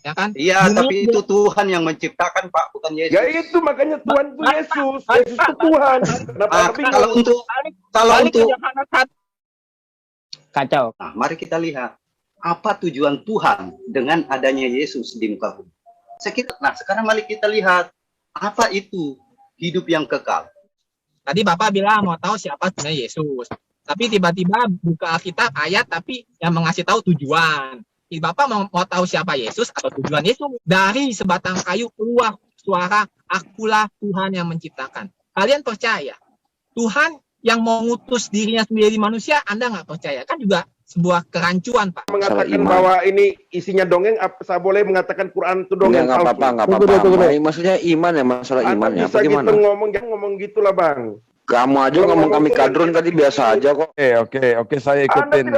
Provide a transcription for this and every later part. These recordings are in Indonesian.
ya kan? Iya, Dunia tapi itu Tuhan yang menciptakan, Pak, bukan Yesus. Ya itu makanya Tuhan itu Yesus. Yesus itu Tuhan. Kenapa Ah, Anda bingung? kalau balik ke untuk Yohanes 1. Kacau. Nah, mari kita lihat apa tujuan Tuhan dengan adanya Yesus di muka bumi. Nah, sekarang mari kita lihat apa itu hidup yang kekal. Tadi Bapak bilang mau tahu siapa sebenarnya Yesus. Tapi tiba-tiba buka Alkitab ayat tapi yang mengasih tahu tujuan. Bapak mau tahu siapa Yesus atau tujuan Yesus? Dari sebatang kayu keluar suara, akulah Tuhan yang menciptakan. Kalian percaya? Tuhan yang mau ngutus dirinya sendiri manusia, Anda nggak percaya? Kan juga sebuah kerancuan, Pak. Mengatakan bahwa ini isinya dongeng, saya boleh mengatakan Quran itu dongeng? Nggak apa-apa. Maksudnya iman ya, masalah iman ya. Bisa gitu ngomong gitulah, Bang. Kamu aja ngomong kami kadrun tadi biasa aja kok. Oke, saya ikutin.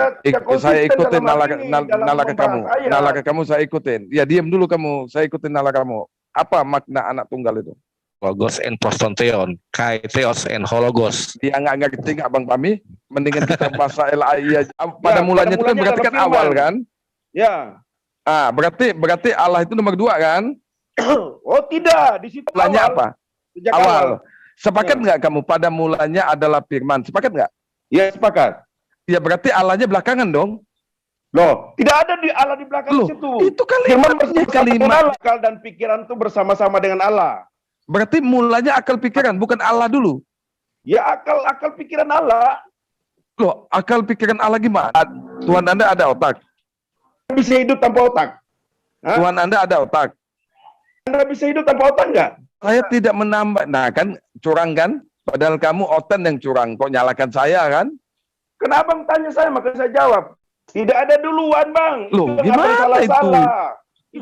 Saya ikutin nalaka kamu saya ikutin. Ya diam dulu kamu, saya ikutin nalaka kamu. Apa makna anak tunggal itu? Logos and prostanteon, kai theos and hologos. Dia nggak ngerti nggak Bang Pami? Mendingan kita bahasa LAI aja. Pada mulanya itu kan berarti kan awal kan? Ya. Ah, berarti Allah itu nomor 2 kan? Oh tidak, di situ mulanya apa? Sejak awal. Sepakat nggak kamu pada mulanya adalah firman? Sepakat nggak? Ya sepakat. Ya berarti Allahnya belakangan dong. Loh, tidak ada di Allah di belakang situ. Itu kalimatnya kalimat akal dan pikiran itu bersama-sama dengan Allah. Berarti mulanya akal pikiran, bukan Allah dulu. Ya akal pikiran Allah. Loh, akal pikiran Allah gimana? Tuhan Anda ada otak. Bisa hidup tanpa otak. Hah? Tuhan Anda ada otak. Anda bisa hidup tanpa otak nggak? Saya tidak menambah. Nah kan, curang kan? Padahal kamu oten yang curang. Kok nyalakan saya kan? Kenapa tanya saya? Maka saya jawab. Tidak ada duluan, Bang. Loh, gimana itu?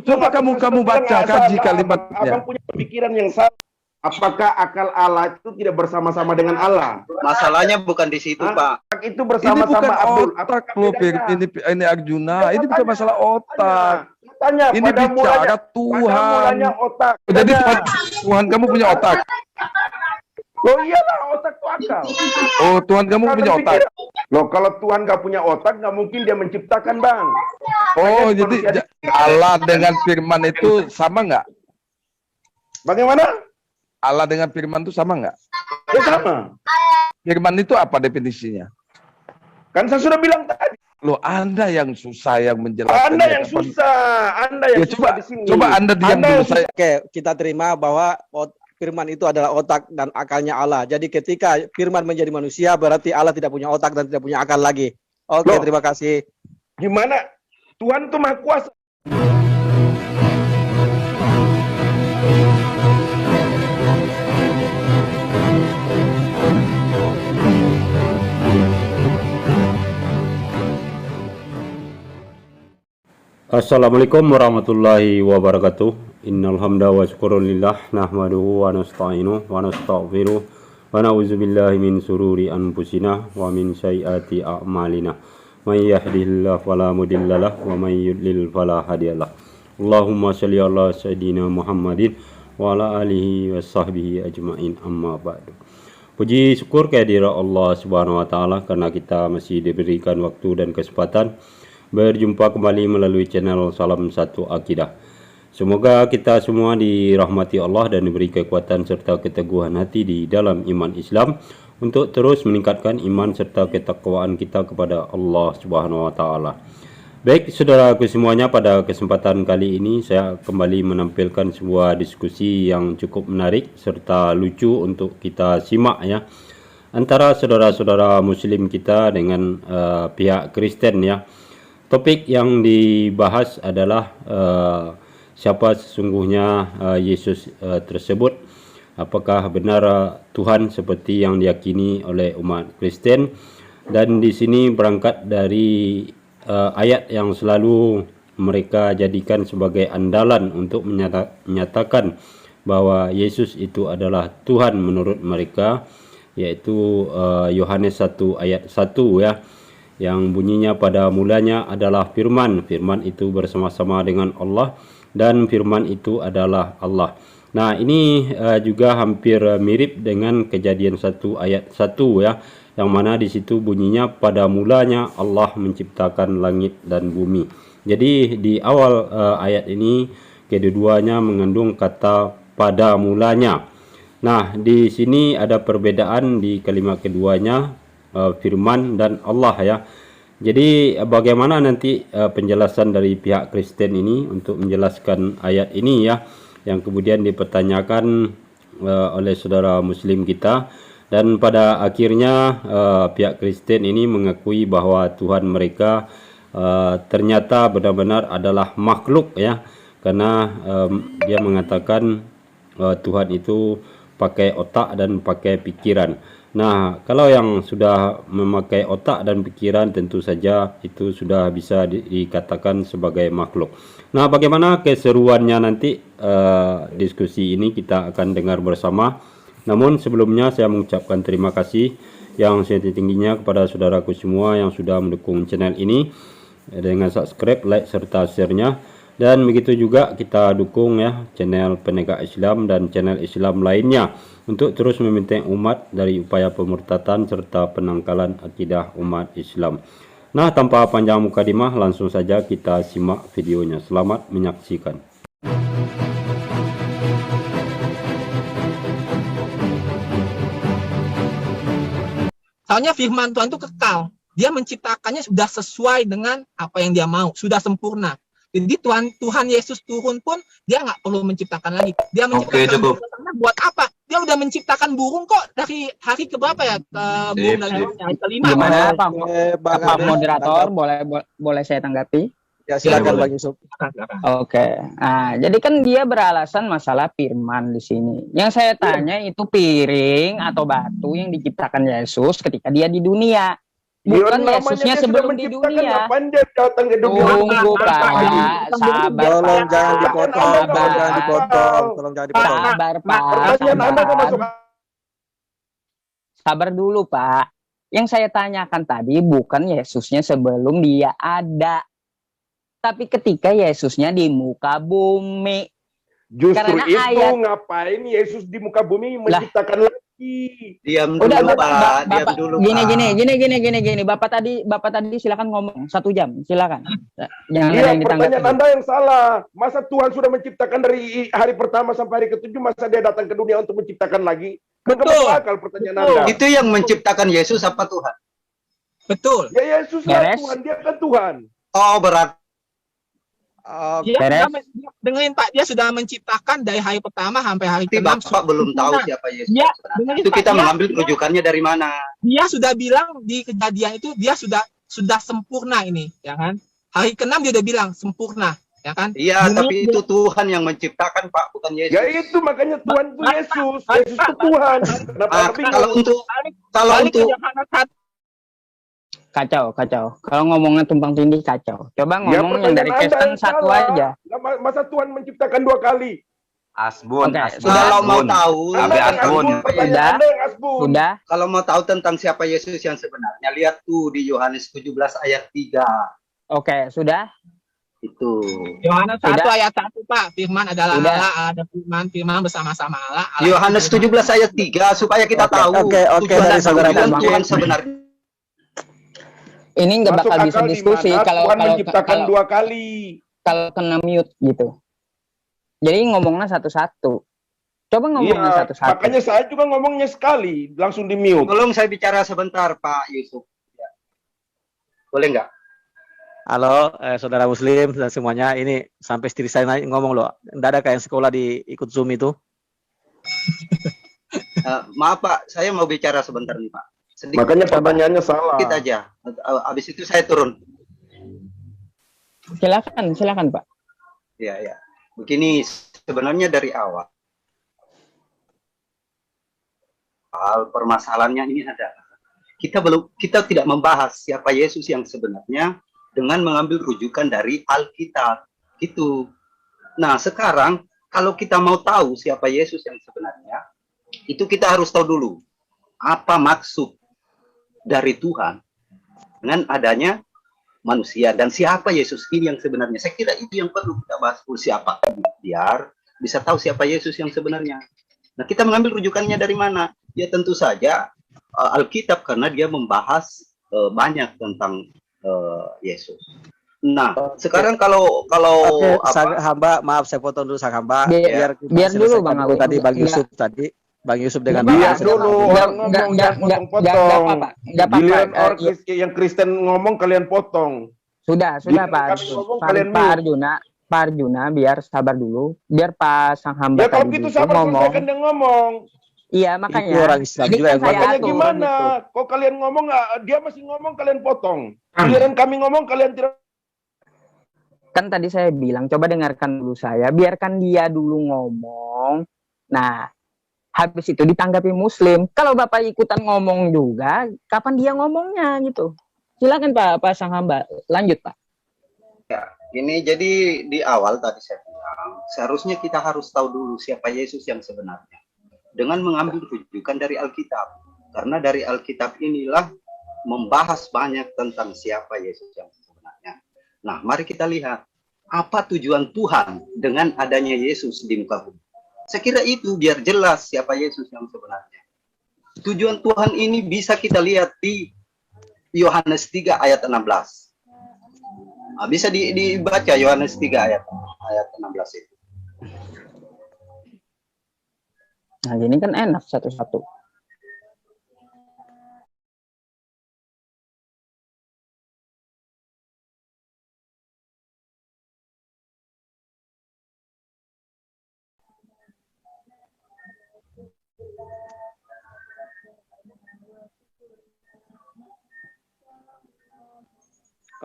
Coba kamu baca, kaji kalimatnya. Abang punya pemikiran yang salah. Apakah akal Allah itu tidak bersama-sama dengan Allah? Masalahnya bukan di situ, Pak. Itu bersama-sama Abdul. Otak, ini Arjuna. Ini bukan masalah otak. Tanya, ini bicara Tuhan. Otak. Jadi Tuhan kamu punya otak. Oh iyalah, otak itu akal. Oh, Tuhan kamu punya otak. Loh, kalau Tuhan nggak punya otak, nggak mungkin dia menciptakan, Bang. Oh, jadi Allah dengan firman itu sama nggak? Bagaimana? Allah dengan firman itu sama nggak? Ya sama. Firman itu apa definisinya? Kan saya sudah bilang tadi. Loh, Anda yang susah yang menjelaskan. Anda yang susah. Anda yang susah di sini. Coba Anda diam dulu. Oke, kita terima bahwa firman itu adalah otak dan akalnya Allah. Jadi ketika firman menjadi manusia, berarti Allah tidak punya otak dan tidak punya akal lagi. Oke, terima kasih. Gimana? Tuhan itu Maha Kuasa. Assalamualaikum warahmatullahi wabarakatuh. Innal hamda wa syukrulillah nahmaduhu wa nasta'inuhu wa nastaghfiruh wa na'udzubillahi min sururi anfusina wa min sayyiati a'malina. May yahdihillahu fala mudhillalah wa may yudlil fala hadiyalah. Allahumma shalli ala sayidina Muhammadin wa ala alihi wa sahbihi ajma'in, amma ba'du. Puji syukur kehadirat Allah Subhanahu wa taala karena kita masih diberikan waktu dan kesempatan berjumpa kembali melalui channel Salam Satu Akidah. Semoga kita semua dirahmati Allah dan diberi kekuatan serta keteguhan hati di dalam iman Islam untuk terus meningkatkan iman serta ketakwaan kita kepada Allah Subhanahu wa taala. Baik saudaraku semuanya, pada kesempatan kali ini saya kembali menampilkan sebuah diskusi yang cukup menarik serta lucu untuk kita simak ya, antara saudara-saudara muslim kita dengan pihak Kristen ya. Topik yang dibahas adalah siapa sesungguhnya Yesus tersebut. Apakah benar Tuhan seperti yang diyakini oleh umat Kristen? Dan di sini berangkat dari ayat yang selalu mereka jadikan sebagai andalan untuk menyatakan bahwa Yesus itu adalah Tuhan menurut mereka, yaitu Yohanes 1 ayat 1 ya, yang bunyinya pada mulanya adalah firman. Firman itu bersama-sama dengan Allah dan firman itu adalah Allah. Nah, ini juga hampir mirip dengan Kejadian 1 ayat 1 ya, yang mana di situ bunyinya pada mulanya Allah menciptakan langit dan bumi. Jadi di awal ayat ini kedua-duanya mengandung kata pada mulanya. Nah, di sini ada perbedaan di kalimat keduanya, firman dan Allah ya. Jadi bagaimana nanti penjelasan dari pihak Kristen ini untuk menjelaskan ayat ini ya, yang kemudian dipertanyakan oleh saudara Muslim kita, dan pada akhirnya pihak Kristen ini mengakui bahwa Tuhan mereka ternyata benar-benar adalah makhluk ya, karena dia mengatakan Tuhan itu pakai otak dan pakai pikiran. Nah, kalau yang sudah memakai otak dan pikiran tentu saja itu sudah bisa dikatakan sebagai makhluk. Nah, bagaimana keseruannya nanti diskusi ini kita akan dengar bersama. Namun sebelumnya saya mengucapkan terima kasih yang setinggi-tingginya kepada saudaraku semua yang sudah mendukung channel ini dengan subscribe, like, serta share-nya. Dan begitu juga kita dukung ya channel Penegak Islam dan channel Islam lainnya untuk terus membenteng umat dari upaya pemurtatan serta penangkalan akidah umat Islam. Nah, tanpa panjang mukadimah, langsung saja kita simak videonya. Selamat menyaksikan. Soalnya firman Tuhan itu kekal. Dia menciptakannya sudah sesuai dengan apa yang dia mau, sudah sempurna. Jadi Tuhan Yesus turun pun dia nggak perlu menciptakan lagi. Dia menciptakan burung karena buat apa? Dia udah menciptakan burung kok dari hari keberapa ya? Burung dari hari kelima. Gimana Pak moderator? Boleh saya tanggapi? Ya silakan Bang Yusuf. Oke. Nah, jadi kan dia beralasan masalah firman di sini. Yang saya tanya itu piring atau batu yang diciptakan Yesus ketika dia di dunia. Bukan Yesusnya sebelum di dunia. Tunggu Pak, sabar. Tolong jangan dipotong, jangan dipotong, tolong jangan dipotong. Sabar Pak, sabar dulu Pak. Yang saya tanyakan tadi bukan Yesusnya sebelum dia ada, tapi ketika Yesusnya di muka bumi. Justru Karena itu ngapain Yesus di muka bumi menciptakan lagi? Diam dulu Pak, diam dulu Gini. Bapak tadi silakan ngomong 1 jam, silakan. Jangan ada yang ditanggapi. Pertanyaan Anda yang salah. Masa Tuhan sudah menciptakan dari hari pertama sampai hari ke-7, masa dia datang ke dunia untuk menciptakan lagi? Betul. Akal pertanyaan Anda. Itu yang menciptakan Yesus apa Tuhan? Betul. Ya Yesus lah Tuhan, dia kan Tuhan. Oh, berarti Dengerin Pak, dia sudah menciptakan dari hari pertama sampai hari ke-6. Bapak belum tahu siapa Yesus. Ya, itu kita mengambil rujukannya dari mana? Dia sudah bilang di Kejadian itu dia sudah sempurna ini, ya kan? Hari ke-6 dia udah bilang sempurna, ya kan? Iya, tapi itu Tuhan yang menciptakan Pak, bukan Yesus. Ya itu makanya Tuhan itu Yesus. Yesus itu Tuhan. Kalau untuk Kacau. Kalau ngomongnya tumpang tindih kacau. Coba ngomong yang dari Kristen satu aja. Masa Tuhan menciptakan 2 kali? Asbun. Kalau mau tahu, Sudah. Kalau mau tahu tentang siapa Yesus yang sebenarnya, lihat tuh di Yohanes 17 ayat 3. Oke, sudah. Itu. Yohanes 1 ayat 1 Pak, firman adalah Allah, ada firman bersama-sama Allah. Yohanes 17 ayat 3 supaya kita tahu Oke, dari saudara yang sebenarnya. Ini nggak bakal bisa diskusi kalau menciptakan 2 kali. Kalau kena mute gitu. Jadi ngomongnya satu-satu. Coba ngomongnya satu-satu. Makanya saya juga ngomongnya sekali, langsung di mute. Tolong saya bicara sebentar Pak Yusuf. Ya. Boleh nggak? Halo, saudara Muslim dan semuanya. Ini sampai istri saya ngomong loh. Nggak ada kayak sekolah ikut Zoom itu. Maaf Pak, saya mau bicara sebentar nih Pak. Sedikit. Makanya pertanyaannya salah. Sedikit aja. Habis itu saya turun. Silakan Pak. Ya. Begini, sebenarnya dari awal permasalahannya ini adalah kita tidak membahas siapa Yesus yang sebenarnya dengan mengambil rujukan dari Alkitab. Gitu. Nah, sekarang kalau kita mau tahu siapa Yesus yang sebenarnya, itu kita harus tahu dulu apa maksud dari Tuhan dengan adanya manusia dan siapa Yesus ini yang sebenarnya. Saya kira itu yang perlu kita bahas dulu, siapa, biar bisa tahu siapa Yesus yang sebenarnya. Nah, kita mengambil rujukannya dari mana? Ya tentu saja Alkitab, karena dia membahas banyak tentang Yesus. Nah, Oke. sekarang kalau Oke, apa? hamba, maaf saya potong dulu sang hamba. Biar, Kita biar dulu selesaikan Bang dulu Awi. tadi Bang Enggak, Yusuf tadi. Bang Yusuf dengan enggak Biar Bang apa-apa. dulu Sedang orang Enggak, ngomong, jangan enggak potong-potong. apa-apa. Enggak apa-apa. Giliran orang Ya, yang Kristen ngomong kalian potong. sudah Giliran Pak. kami ngomong Pak, kalian Pak mute. Arjuna, Pak Arjuna biar sabar dulu. Biar Pak sang hamba Ya kalau tadi gitu dulu sabar ngomong. selesaikan dia ngomong. Iya, itu makanya orang Islam ini juga kan yang saya ngomong. Makanya atur gimana? gitu. Kok kalian ngomong, dia masih ngomong kalian potong. Giliran kami ngomong kalian tidak. Kan tadi saya bilang coba dengarkan dulu saya, biarkan dia dulu ngomong. Nah, habis itu ditanggapi Muslim. Kalau Bapak ikutan ngomong juga, kapan dia ngomongnya gitu. Silakan Pak sang hamba, lanjut Pak. Ini jadi di awal tadi saya bilang, seharusnya kita harus tahu dulu siapa Yesus yang sebenarnya. Dengan mengambil rujukan dari Alkitab. Karena dari Alkitab inilah membahas banyak tentang siapa Yesus yang sebenarnya. Nah, mari kita lihat apa tujuan Tuhan dengan adanya Yesus di muka bumi. Saya kira itu biar jelas siapa Yesus yang sebenarnya. Tujuan Tuhan ini bisa kita lihat di Yohanes 3 ayat 16. Nah, bisa dibaca Yohanes 3 ayat 16 itu. Nah, gini kan enak satu-satu.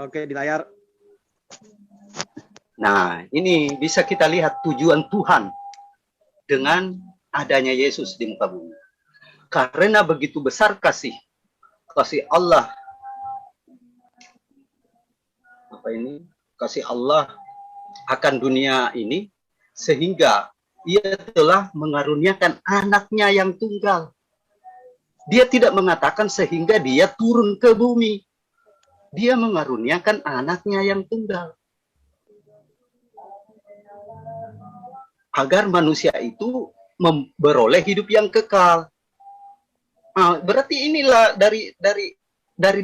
Oke, di layar. Nah, ini bisa kita lihat tujuan Tuhan dengan adanya Yesus di muka bumi. Karena begitu besar kasih Allah, kasih Allah akan dunia ini, sehingga ia telah mengaruniakan anaknya yang tunggal. Dia tidak mengatakan sehingga dia turun ke bumi. Dia mengaruniakan anaknya yang tunggal. Agar manusia itu beroleh hidup yang kekal. Nah, berarti inilah dari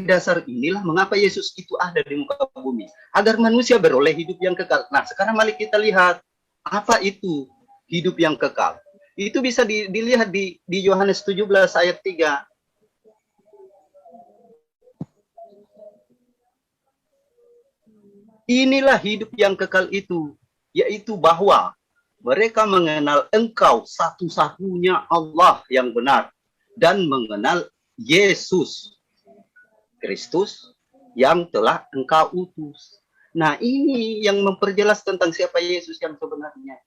dasar inilah mengapa Yesus itu ada di muka bumi. Agar manusia beroleh hidup yang kekal. Nah, sekarang mari kita lihat apa itu hidup yang kekal. Itu bisa dilihat di Yohanes 17 ayat 3. Inilah hidup yang kekal itu, yaitu bahwa mereka mengenal Engkau satu-satunya Allah yang benar dan mengenal Yesus Kristus yang telah Engkau utus. Nah, ini yang memperjelas tentang siapa Yesus yang sebenarnya.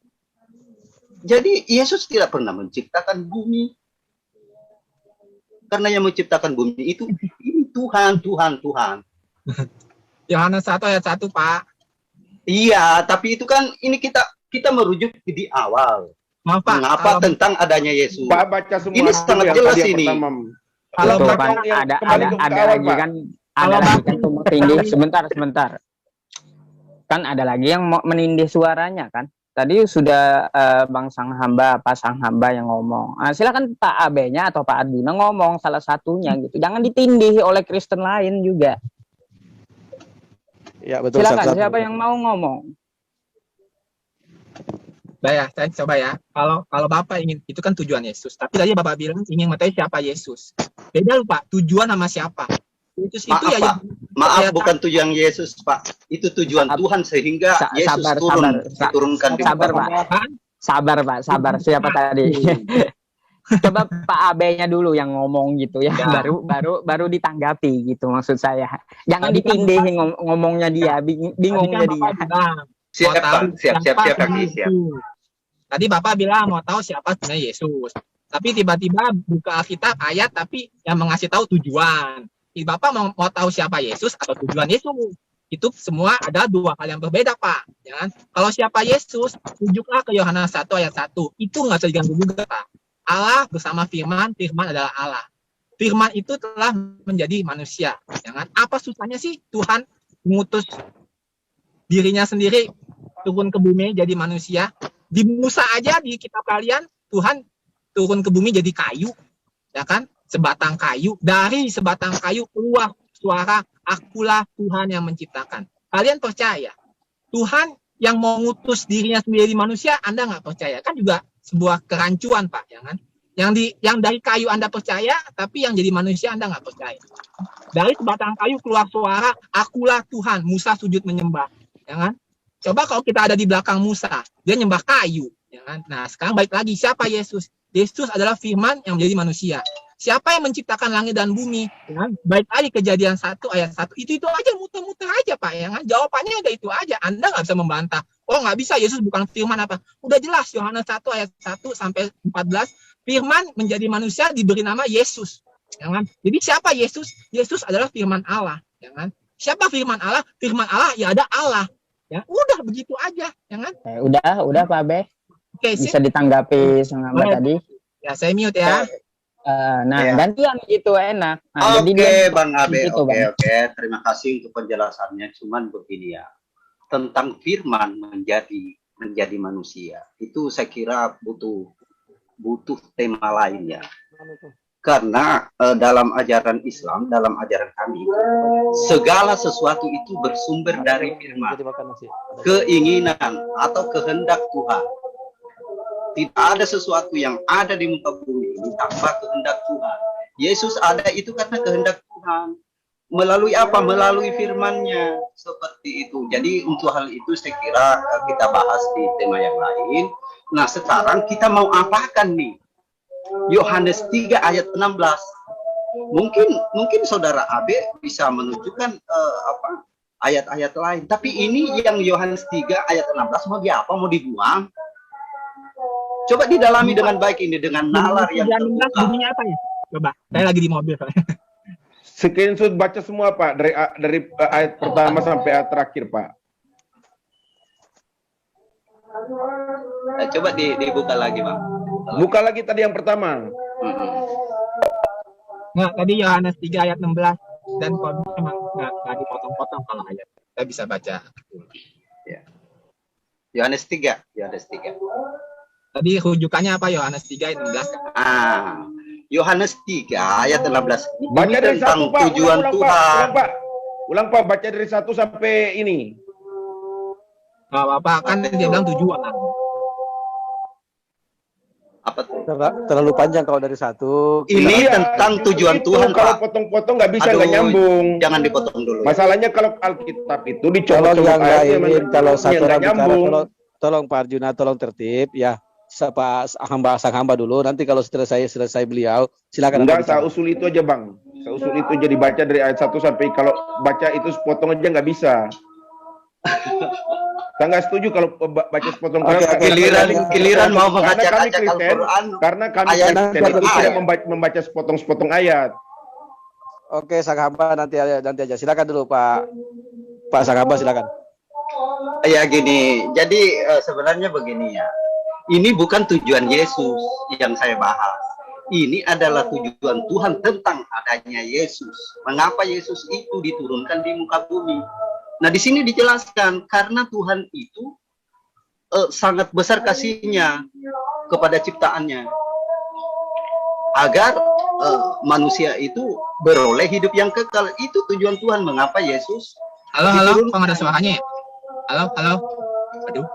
Jadi Yesus tidak pernah menciptakan bumi. Karena yang menciptakan bumi itu ini Tuhan. Yohanes 1 ayat 1, Pak. Iya, tapi itu kan ini kita merujuk di awal. Maaf, Pak. Mengapa tentang adanya Yesus? Pak baca semua Ini dulu sangat yang jelas tadi yang ini. pertama. Kalau Tuh, Bapak kan yang ada kembali ke awal, lagi Pak. kan Kalau ada lagi Bapak kan tumbang tindih. Sebentar. Kan ada lagi yang mau menindih suaranya kan. Tadi sudah Bang sang hamba, Pak sang hamba yang ngomong. Nah, silakan Pak AB-nya atau Pak Arjuna ngomong salah satunya gitu. Jangan ditindih oleh Kristen lain juga. Ya, betul. Silakan satu-satu. siapa yang mau ngomong. saya coba ya. Kalau Bapak ingin, itu kan tujuan Yesus. Tapi tadi Bapak bilang ingin mengetahui siapa Yesus. Beda lupa, tujuan sama siapa. Yesus itu Maaf, ya Pak. Maaf, ya, bukan tujuan Yesus, Pak. Itu tujuan Tuhan sehingga Yesus diturunkan di Sabar, muka Pak. bumi. Sabar. Siapa tadi? Coba Pak AB-nya dulu yang ngomong gitu ya. Baru ditanggapi gitu maksud saya. Jangan ditindih ngomongnya dia, bingungnya dia. Siap, Pak. Siap, kaki, siap. Tadi Bapak bilang mau tahu siapa sebenarnya Yesus. Tapi tiba-tiba buka Alkitab ayat tapi yang mengasih tahu tujuan. Bapak mau tahu siapa Yesus atau tujuan Yesus. Itu semua ada dua hal yang berbeda, Pak. Ya kan? Kalau siapa Yesus, tunjuklah ke Yohanes 1 ayat 1. Itu nggak bisa diganggu juga, Pak. Allah bersama Firman adalah Allah. Firman itu telah menjadi manusia. Ya kan? Apa susahnya sih Tuhan mengutus dirinya sendiri turun ke bumi jadi manusia? Di Musa aja di kitab kalian, Tuhan turun ke bumi jadi kayu. Ya kan? Sebatang kayu. Dari sebatang kayu keluar suara, akulah Tuhan yang menciptakan. kalian percaya Tuhan yang mau ngutus dirinya sendiri manusia, Anda nggak percaya? Kan juga sebuah kerancuan, Pak, ya kan? Yang dari kayu Anda percaya, tapi yang jadi manusia Anda nggak percaya. Dari sebatang kayu keluar suara, akulah Tuhan. Musa sujud menyembah, ya kan? Coba kalau kita ada di belakang Musa, dia nyembah kayu, ya kan? Nah, sekarang balik lagi, siapa Yesus? Yesus adalah firman yang menjadi manusia. Siapa yang menciptakan langit dan bumi? Ya kan? Baik lagi Kejadian 1 ayat 1. Itu aja, muter-muter aja, Pak. Ya kan? Jawabannya ada itu aja. Anda nggak bisa membantah. Oh, nggak bisa, Yesus bukan firman apa. Udah jelas, Yohanes 1 ayat 1 sampai 14. Firman menjadi manusia diberi nama Yesus. Ya kan? Jadi siapa Yesus? Yesus adalah firman Allah. Ya kan? Siapa firman Allah? Firman Allah, ya ada Allah. Ya, udah begitu aja. Ya kan? Udah Pak Abe. Oke, Bisa ditanggapi sama Mbak tadi. Ya, saya mute ya. Nah, Ya. gantian gitu enak. Nah, jadi Oke, dia Bang Abe. gitu, Oke, Bang. oke. Terima kasih untuk penjelasannya. Cuman begini ya, tentang firman menjadi manusia. Itu saya kira butuh tema lain ya. Karena dalam ajaran Islam, dalam ajaran kami, segala sesuatu itu bersumber dari firman, keinginan atau kehendak Tuhan. Tidak ada sesuatu yang ada di muka bumi ini tanpa kehendak Tuhan. Yesus ada itu karena kehendak Tuhan. Melalui apa? Melalui firman-Nya. Seperti itu. Jadi untuk hal itu saya kira kita bahas di tema yang lain. Nah, sekarang kita mau apakan nih? Yohanes 3 ayat 16. Mungkin saudara Abe bisa menunjukkan ayat-ayat lain. Tapi ini yang Yohanes 3 ayat 16 mau diapa? Mau dibuang? Coba didalami dengan baik ini, dengan nalar yang terbuka. Bunyinya apa ya? Coba, saya lagi di mobil. Screenshot baca semua Pak, dari ayat pertama sampai ayat terakhir Pak. Coba dibuka lagi Bang. Buka lagi tadi yang pertama. Nggak, tadi Yohanes 3 ayat 16. Dan kalau memang nggak dipotong-potong kalau ayat. Kita bisa baca. Ya. Yohanes 3. Tadi rujukannya apa? Yohanes 3 ayat 16. Yohanes 3 ayat 16. Baca Ini dari tentang 1 Pak. tujuan Tuhan. Ulang Pak, baca dari 1 sampai ini. Nggak apa-apa, kan dia bilang tujuan. Apa tuh? Terlalu panjang kalau dari 1. Ini tentang tujuan Tuhan, kalau Pak. potong-potong nggak bisa, Aduh, nggak nyambung. Jangan dipotong dulu. Masalahnya kalau Alkitab itu Tolong dicopot-copot yang ayatnya, lain, kalau satu orang nggak bicara, nyambung. tolong Pak Arjuna, tolong tertib ya. Sang hamba dulu. Nanti kalau selesai beliau, silakan. Enggak, saya usul itu aja Bang. Saya usul itu jadi baca dari ayat 1 sampai, kalau baca itu sepotong aja nggak bisa. Saya nggak setuju kalau baca sepotong. Giliran mau Karena kami mengacak-acak Kristen, Al-Quran. karena kami ayat Kristen per itu ayat. tidak membaca sepotong-sepotong ayat. Oke, sang hamba nanti aja. Silakan dulu Pak sang hamba, silakan. Ya gini, jadi sebenarnya begini ya. Ini bukan tujuan Yesus yang saya bahas. Ini adalah tujuan Tuhan tentang adanya Yesus. Mengapa Yesus itu diturunkan di muka bumi? Nah, di sini dijelaskan karena Tuhan itu sangat besar kasihnya kepada ciptaannya, agar manusia itu beroleh hidup yang kekal. Itu tujuan Tuhan. Mengapa Yesus? Halo, Bang, ada suaranya ya? Halo. Aduh.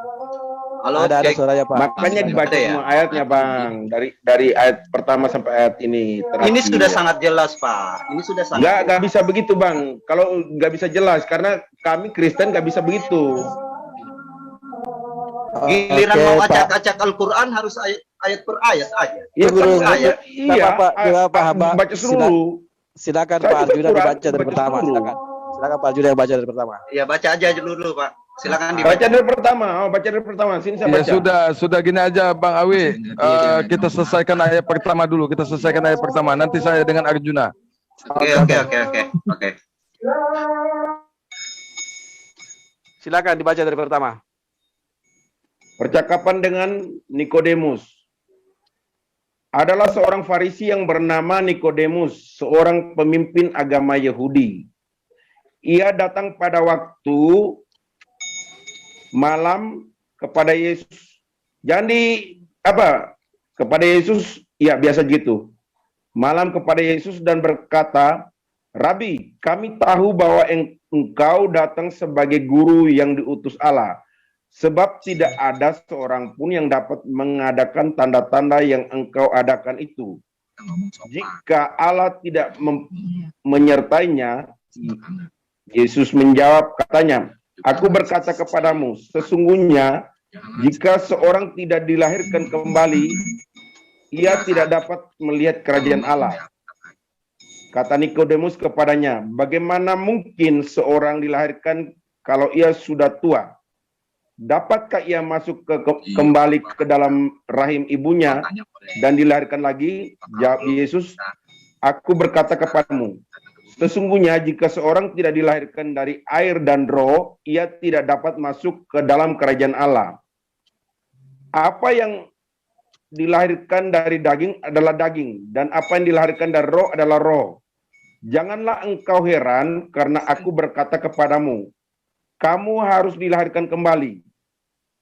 Halo, Ada suaranya Pak. Makanya dibaca Ada ya? semua ayatnya Bang, dari ayat pertama sampai ayat ini terakhir. Ini sudah sangat jelas Pak. Ini sudah sangat. Nggak bisa begitu Bang. Kalau nggak bisa jelas, karena kami Kristen nggak bisa begitu. Giliran Oke, mau Pak. acak-acak Al-Quran harus ayat per ayat aja. Iya, Guru, ayat. Iya, Pak hamba. baca dulu. Silakan Saya Pak juga Arjuna kurang dibaca dari baca pertama, dulu. silakan Pak Arjuna yang baca dari pertama. Ya baca aja dulu Pak. Silakan Baca dibaca. dari pertama. Baca dari pertama. Sini saya Ya baca. sudah gini aja Bang Awi. Kita selesaikan ayat pertama dulu. Nanti saya dengan Arjuna. Oke. Silakan dibaca dari pertama. Percakapan dengan Nikodemus. Adalah seorang Farisi yang bernama Nikodemus, seorang pemimpin agama Yahudi. Ia datang pada waktu malam kepada Yesus. Kepada Yesus, ya biasa gitu. Malam kepada Yesus dan berkata, Rabi, kami tahu bahwa engkau datang sebagai guru yang diutus Allah. Sebab tidak ada seorang pun yang dapat mengadakan tanda-tanda yang engkau adakan itu. Jika Allah tidak menyertainya, Yesus menjawab katanya, aku berkata kepadamu, sesungguhnya jika seorang tidak dilahirkan kembali, ia tidak dapat melihat kerajaan Allah. Kata Nikodemus kepadanya, bagaimana mungkin seorang dilahirkan kalau ia sudah tua? Dapatkah ia masuk kembali ke dalam rahim ibunya dan dilahirkan lagi? Jawab Yesus, aku berkata kepadamu, sesungguhnya jika seorang tidak dilahirkan dari air dan roh, ia tidak dapat masuk ke dalam kerajaan Allah. Apa yang dilahirkan dari daging adalah daging, dan apa yang dilahirkan dari roh adalah roh. Janganlah engkau heran karena aku berkata kepadamu, kamu harus dilahirkan kembali.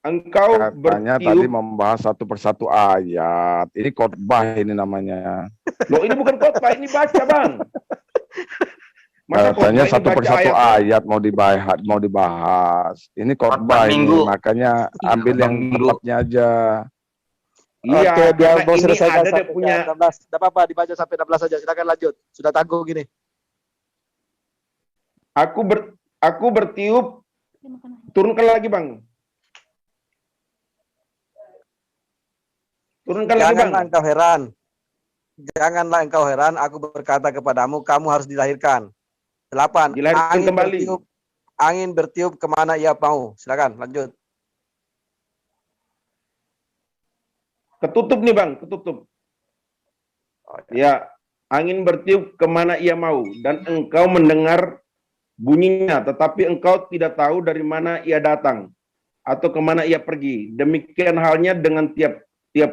Engkau katanya tadi membahas satu persatu ayat. Ini khotbah ini namanya. Loh, ini bukan khotbah, ini baca, Bang. Katanya satu persatu ayat mau dibahas. Ini khotbah ini, makanya ambil yang tepatnya aja. Iya, oke, biar mau selesai sampai punya 16. Tidak apa-apa, dibaca sampai 16 saja. Silakan lanjut. Sudah tangguh gini. Aku bertiup. Turunkan lagi, Bang. Turunkan lagi, Bang. Janganlah engkau heran. Janganlah engkau heran, aku berkata kepadamu, kamu harus dilahirkan. 8. Dilahirkan kembali. Angin bertiup kemana ia mau. Silakan, lanjut. Ketutup nih, Bang, ketutup. Ya, angin bertiup kemana ia mau, dan engkau mendengar bunyinya, tetapi engkau tidak tahu dari mana ia datang, atau kemana ia pergi. Demikian halnya dengan tiap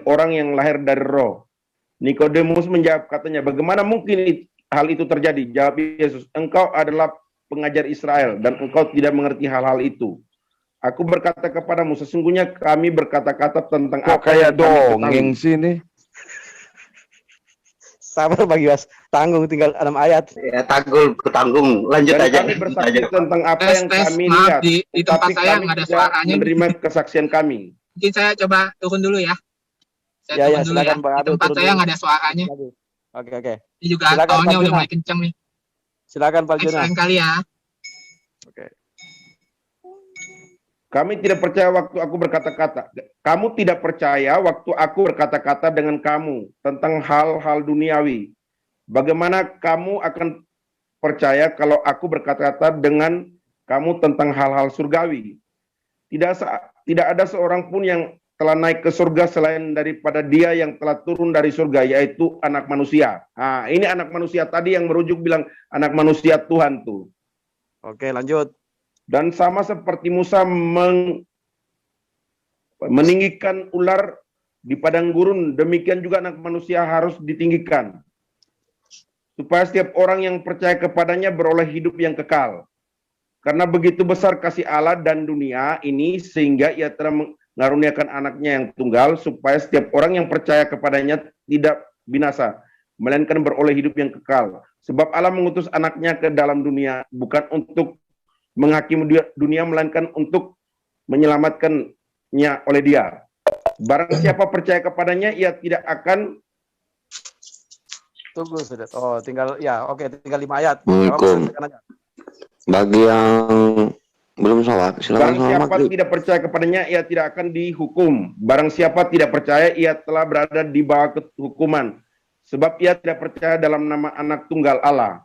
orang yang lahir dari roh. Nikodemus menjawab katanya, bagaimana mungkin hal itu terjadi? Jawab Yesus, engkau adalah pengajar Israel, dan engkau tidak mengerti hal-hal itu. Aku berkata kepadamu, sesungguhnya kami berkata-kata tentang kok apa kayak yang dongeng sini. Sabar bagi Mas, tanggung tinggal 6 ayat. Ya, tanggung. Lanjut dan aja. kami bersaksi tentang apa yang kami maaf, lihat. di tempat tapi saya kami nggak ada tidak suaranya. menerima kesaksian kami. Mungkin saya coba turun dulu ya. Ya, Saya turun dulu silakan ya. Bang Di Ado, tempat turun saya dulu. nggak ada suaranya. Oke. Ini juga Silakan, tolnya Pak udah Juna. mulai kenceng nih. Silakan Pak Next Juna. time kali ya. Oke. Kami tidak percaya waktu aku berkata-kata. Kamu tidak percaya waktu aku berkata-kata dengan kamu tentang hal-hal duniawi. Bagaimana kamu akan percaya kalau aku berkata-kata dengan kamu tentang hal-hal surgawi? Tidak ada seorang pun yang telah naik ke surga selain daripada dia yang telah turun dari surga, yaitu anak manusia. Nah, ini anak manusia tadi yang merujuk bilang anak manusia Tuhan tuh. Oke, lanjut. Dan sama seperti Musa meninggikan ular di padang gurun, demikian juga anak manusia harus ditinggikan. Supaya setiap orang yang percaya kepadanya beroleh hidup yang kekal. Karena begitu besar kasih Allah dan dunia ini, sehingga ia telah mengaruniakan anaknya yang tunggal, supaya setiap orang yang percaya kepadanya tidak binasa, melainkan beroleh hidup yang kekal. Sebab Allah mengutus anaknya ke dalam dunia, bukan untuk menghakimi dunia, melainkan untuk menyelamatkannya oleh dia. Barang siapa percaya kepadanya, ia tidak akan... Tunggu sudah. Oh, tinggal 5 ayat. Assalamualaikum. Bagi yang belum sholat, silakan Barang sholat siapa maghrib. tidak percaya kepadanya, ia tidak akan dihukum. Barang siapa tidak percaya, ia telah berada di bawah hukuman. Sebab ia tidak percaya dalam nama anak tunggal Allah.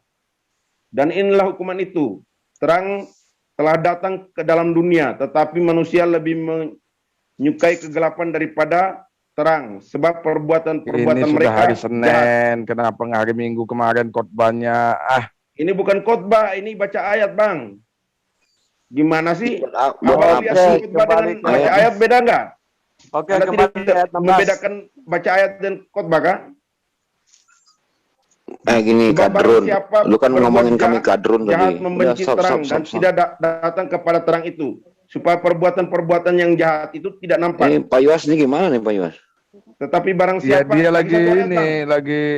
Dan inilah hukuman itu. Terang telah datang ke dalam dunia, tetapi manusia lebih menyukai kegelapan daripada terang. Sebab perbuatan-perbuatan Ini sudah mereka hari jahat. Senin, kenapa hari Minggu kemarin khotbahnya? Ini bukan khotbah, ini baca ayat, Bang. Gimana sih? Maaf, Apa biasa khotbah kembali dengan ke baca ayat. ayat beda nggak? Oke, Anda kembali tidak ke ayat 16. membedakan baca ayat dan khotbah, kah? Gini, Sebab barang kadrun. siapa Lu kan berbuat ngomongin kami jahat, kadrun jahat tadi. membenci Udah, terang dan tidak datang kepada terang itu, supaya perbuatan-perbuatan yang jahat itu tidak nampak. Ini Pak Yuas ini gimana nih Pak Yuas? Tetapi barang Ya siapa dia yang lagi satu ayat, ini Bang.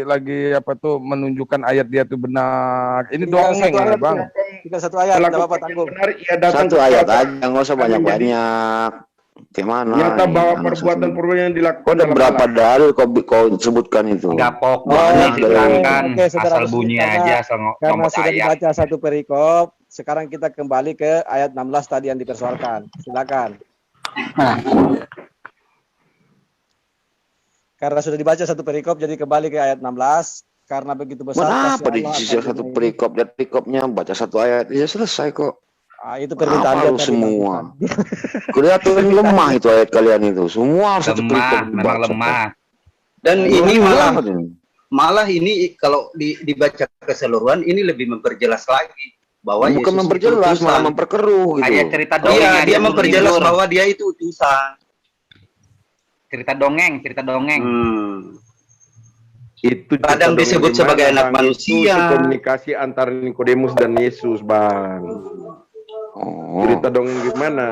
lagi apa tuh menunjukkan ayat dia tuh benar. Ini Tinggal dongeng satu ya ayat, Bang. Tinggal satu ayat, tidak apa-apa Melakukan yang tanggung. benar, ia datang Satu ayat kepada aja, nggak usah dan menjadi banyak-banyak. Gimana? nyata bahwa anak perbuatan-perbuatan yang Kok dilakukan ada dalam berapa Allah. dalil kau sebutkan itu? Gapok Oh, banyak oke, diterangkan, oke, saudara asal muslim, bunyi karena- aja, asal Karena ngomong sudah ayat. dibaca satu perikop, sekarang kita kembali ke ayat 16 tadi yang dipersoalkan. Silakan. Karena sudah dibaca satu perikop, jadi kembali ke ayat 16. Karena begitu besar kasih Kenapa Allah disisir akan satu dunia ini. perikop, lihat perikopnya, baca satu ayat, ya selesai kok. Itu permintaan Apa dia lu tadi, semua? Bang. Kelihatan lemah itu ayat kalian itu. Semua harus satu perikop Lemah, memang dibaca. lemah. Dan ini malah malah ini kalau dibaca keseluruhan ini lebih memperjelas lagi bahwa bukan Yesus memperjelas, itu malah utusan. memperkeruh gitu. Kayak cerita dongeng Iya, aja dia belum memperjelas tidur. bahwa dia itu utusan. Cerita dongeng. Itu Kadang cerita disebut dongeng sebagai gimana, anak Bang? manusia. Itu komunikasi antara Nikodemus dan Yesus, Bang. Oh. Cerita dongeng gimana?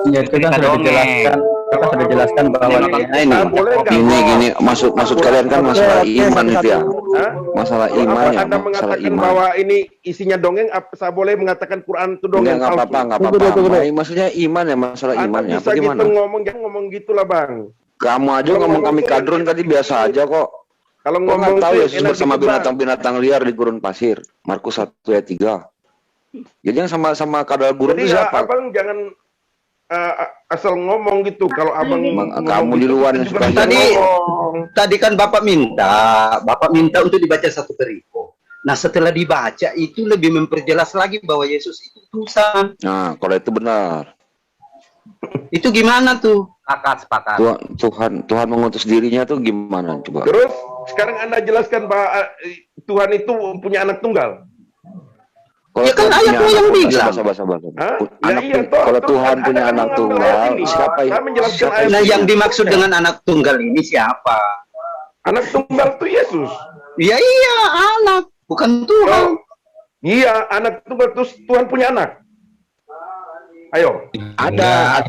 Ya, itu kan sudah dijelaskan. Kita sudah jelaskan bahwa Nah, ini maksud kalian kan masalah iman itu ya. Hah? Masalah Loh, iman apa ya, Anda masalah mengatakan iman. bahwa ini isinya dongeng? Apa saya boleh mengatakan Quran itu dongeng? Enggak palsu? apa-apa, enggak apa-apa. Maksudnya iman ya, masalah Anda iman ya. bisa Apa gitu gimana? ngomong, jangan ngomong gitulah, Bang. Kamu aja Kalau ngomong kami ngomong kadrun tadi biasa aja kok. Kalau Kok nggak ngomong tahu tuh Yesus enak bersama gitu, Bang. binatang-binatang liar di gurun pasir. Markus 1 ayat 3. Jadi yang sama kadal gurun Jadi itu siapa? abang jangan asal ngomong gitu. Kalau abang Kamu di luar yang suka Tadi kan Bapak minta untuk dibaca satu perikop. Nah, setelah dibaca itu lebih memperjelas lagi bahwa Yesus itu utusan. Nah, kalau itu benar. Itu gimana tuh? Sepakat. Tuhan mengutus dirinya tuh gimana coba? Terus sekarang Anda jelaskan bahwa Tuhan itu punya anak tunggal. Ya kan ayatnya yang bilang. Kalau Tuhan punya anak tunggal, siapa yang Nah, yang dimaksud dengan anak tunggal ini siapa? Anak tunggal itu Yesus. Iya, anak, bukan Tuhan. Iya, anak tunggal terus Tuhan punya anak. Ayo. Ada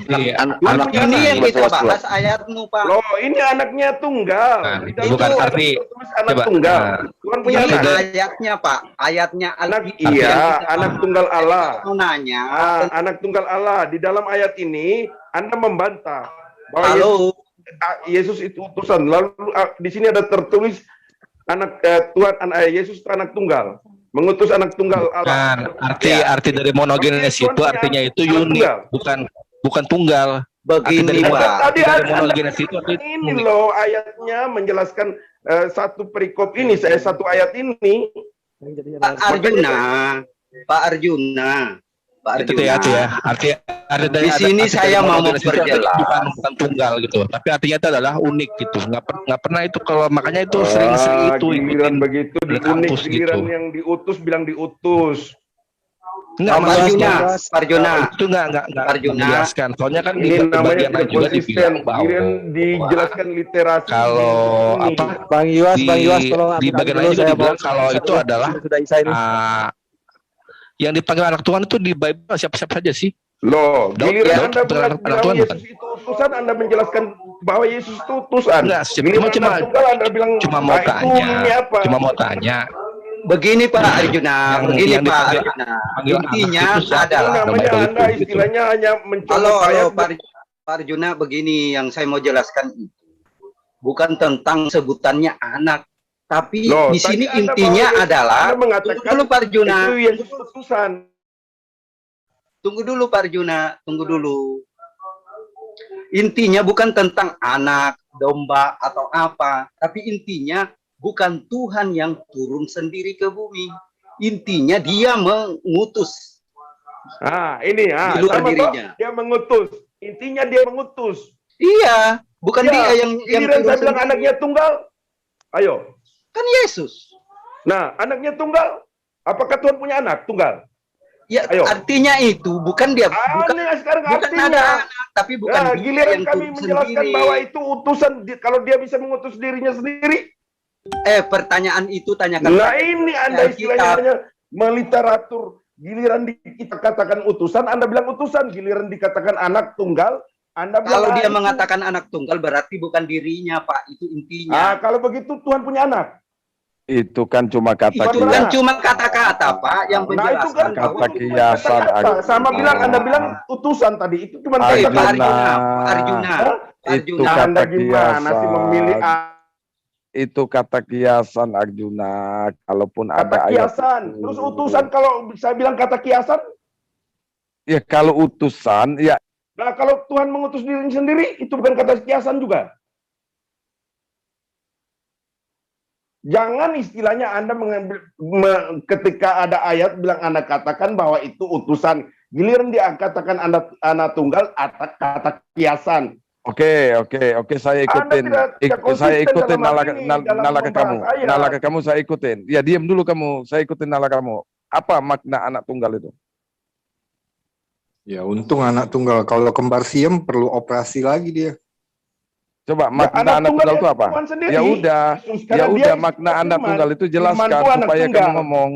anak ini yang kita bahas ayatmu, Pak. Loh, ini anaknya tunggal. Bukan arti anak tunggal. Tuhan punya Ini anak. ayatnya, Pak. Ayatnya anak. Iya, anak tunggal Allah. Mau nanya. Anak tunggal Allah. Di dalam ayat ini Anda membantah bahwa Yesus itu utusan. Lalu di sini ada tertulis anak Tuhan Yesus itu anak tunggal. Mengutus anak tunggal Allah. Arti dari monogenes itu artinya itu unik, bukan tunggal. Begini, Pak. Tadi dari monogenes itu ini loh ayatnya menjelaskan satu perikop ini, satu ayat ini. Pak Arjuna. Itu ya, arti di sini saya mau memperjelas bukan tunggal gitu, tapi artinya itu adalah unik gitu. Nggak pernah itu, kalau makanya itu sering-sering itu giliran begitu di unik, giliran gitu. yang diutus bilang diutus. Enggak, Parjuna. Itu enggak menjelaskan. Soalnya kan di Ini namanya bagian lain tidak juga konsisten. dibilang bahwa Giliran dijelaskan literasi. kalau apa Bang Iwas, tolong di bagian lain juga dibilang kalau itu adalah yang dipanggil anak Tuhan itu di Bible siapa-siapa saja sih? Loh, giliran Anda anak bilang Tuhan Yesus itu utusan, Anda menjelaskan bahwa Yesus itu utusan. Enggak, cuma mau tanya. Begini Pak Arjuna, intinya adalah Anda istilahnya hanya mencoba Pak Arjuna, begini yang saya mau jelaskan itu bukan tentang sebutannya anak, tapi di sini intinya adalah tunggu dulu Pak Arjuna. Tunggu dulu Pak Arjuna, tunggu dulu. Intinya bukan tentang anak, domba atau apa, tapi intinya bukan Tuhan yang turun sendiri ke bumi. Intinya dia mengutus. Ini di luar dirinya. Dia mengutus. Intinya dia mengutus. Iya, bukan dia yang turun saya bilang anaknya tunggal. Ayo. Kan Yesus. Nah, anaknya tunggal. Apakah Tuhan punya anak tunggal? Ya, artinya itu bukan dia. Sekarang bukan artinya. anak, tapi bukan giliran kami menjelaskan sendiri. Bahwa itu utusan. Kalau dia bisa mengutus dirinya sendiri. Pertanyaan itu tanyakan. Nah, ini Anda istilahnya hanya meliteratur. Giliran kita katakan utusan, Anda bilang utusan. Giliran dikatakan anak tunggal, Anda Kalau bilang, dia itu. mengatakan anak tunggal berarti bukan dirinya, Pak. Itu intinya. Kalau begitu Tuhan punya anak. Itu kan cuma kata Itu kan kiasan. cuma kata-kata, Pak, yang Nah itu kan menjelaskan kata bahwa kiasan. sama bilang Anda bilang utusan tadi itu cuma Pak Arjuna. Arjuna. Itu Arjuna. kata Anda gimana sih memilih itu kata kiasan Arjuna. Kalaupun kata ada ayat kiasan, itu. terus utusan kalau saya bilang kata kiasan, Ya kalau utusan, ya nah kalau Tuhan mengutus dirinya sendiri itu bukan kata kiasan juga. Jangan istilahnya Anda mengambil ketika ada ayat bilang Anda katakan bahwa itu utusan, giliran dia katakan anak tunggal atau kata kiasan. Oke, saya ikutin. Saya ikutin nalaka kamu. Nalaka kamu saya ikutin. Ya diam dulu kamu, saya ikutin nalaka kamu. Apa makna anak tunggal itu? Ya untung anak tunggal. Kalau kembar siam perlu operasi lagi dia. Coba makna anak tunggal itu apa? Ya udah makna anak tunggal itu jelaskan supaya kamu ngomong.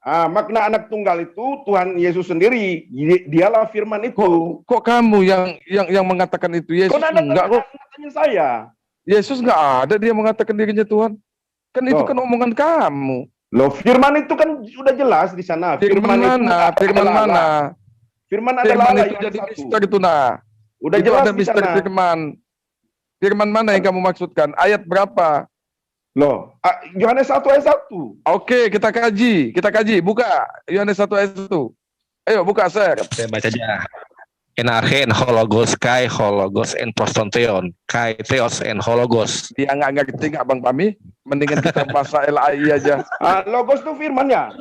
Makna anak tunggal itu Tuhan Yesus sendiri, dialah firman itu. Kok kamu yang mengatakan itu? Yesus enggak kok. Tanya saya. Yesus enggak ada dia mengatakan dirinya Tuhan. Kan itu kan omongan kamu. Loh, firman itu kan sudah jelas di sana. Firman mana? Firman mana? Firman adalah itu jadi mister itu nah. Udah itu jelas ada di mister sana. firman. Firman mana yang kamu maksudkan? Ayat berapa? Loh, Yohanes 1 ayat 1. Oke, kita kaji. Buka Yohanes 1 ayat 1. Ayo buka, share. Saya baca aja. Enarchen hologos kai hologos en prostonteon kai theos en hologos. Dia nggak ngerti nggak Bang Pami? Mendingan kita bahasa LAI aja. Logos itu firmannya.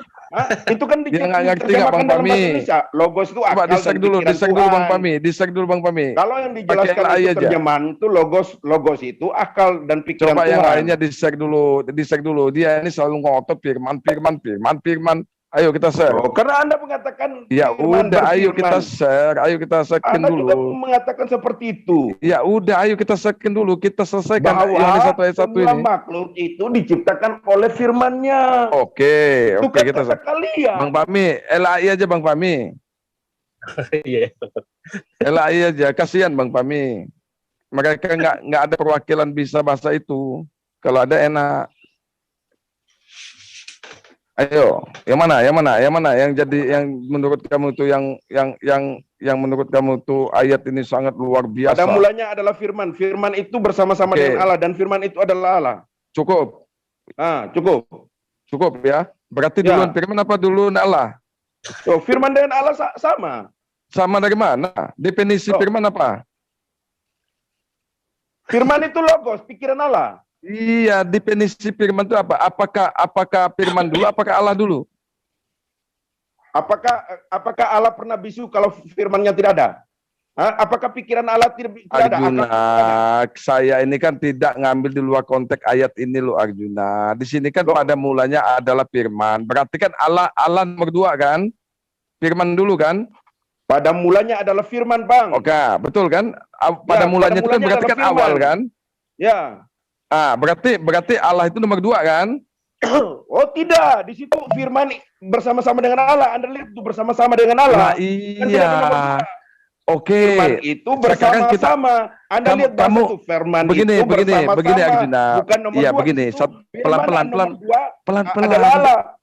Itu kan dia nggak ngerti nggak Bang Pami? Logos itu akal dan disek dulu Bang Pami. Disek dulu Bang Pami. Kalau yang dijelaskan itu terjemahan itu logos itu akal dan pikiran Coba Tuhan. Yang lainnya disek dulu. Dia ini selalu ngotot firman. Ayo kita share. Karena Anda mengatakan ya udah, ayo kita share. Anda dulu. juga mengatakan seperti itu. Ya udah, ayo kita share dulu. Kita selesaikan bahwa Yohanes 1 ayat 1 ini. Semua makhluk itu diciptakan oleh firman-Nya. Oke, kita kata kalian. Bang Pami, LAI aja Bang Pami. Iya. LAI aja, kasihan Bang Pami. Mereka nggak ada perwakilan bisa bahasa itu. Kalau ada enak. Ayo, yang mana? Yang menurut kamu itu yang menurut kamu tuh ayat ini sangat luar biasa. Pada mulanya adalah firman. Firman itu bersama-sama dengan Allah dan firman itu adalah Allah. Cukup. Cukup ya. Berarti duluan firman apa duluan Allah? Firman dengan Allah sama. Sama dari mana? Definisi firman apa? Firman itu logos, pikiran Allah. Iya, definisi firman itu apa? Apakah firman dulu, apakah Allah dulu? Apakah Allah pernah bisu kalau firman-Nya tidak ada? Apakah pikiran Allah tidak ada? Arjuna, saya ini kan tidak ngambil di luar konteks ayat ini loh Arjuna. Di sini kan pada mulanya adalah firman. Berarti kan Allah nomor 2 kan? Firman dulu kan? Pada mulanya adalah firman, Bang. Oke, betul kan? Pada mulanya itu kan berarti kan awal kan? Ya. Berarti Allah itu nomor 2 kan? Oh tidak, di situ firman bersama-sama dengan Allah. Anda lihat itu bersama-sama dengan Allah. Nah, iya. Oke. Firman itu bersama-sama. Anda lihat bahasa itu firman begini, itu begini Arjuna. Bukan nomor 2. Iya, begini. Pelan-pelan.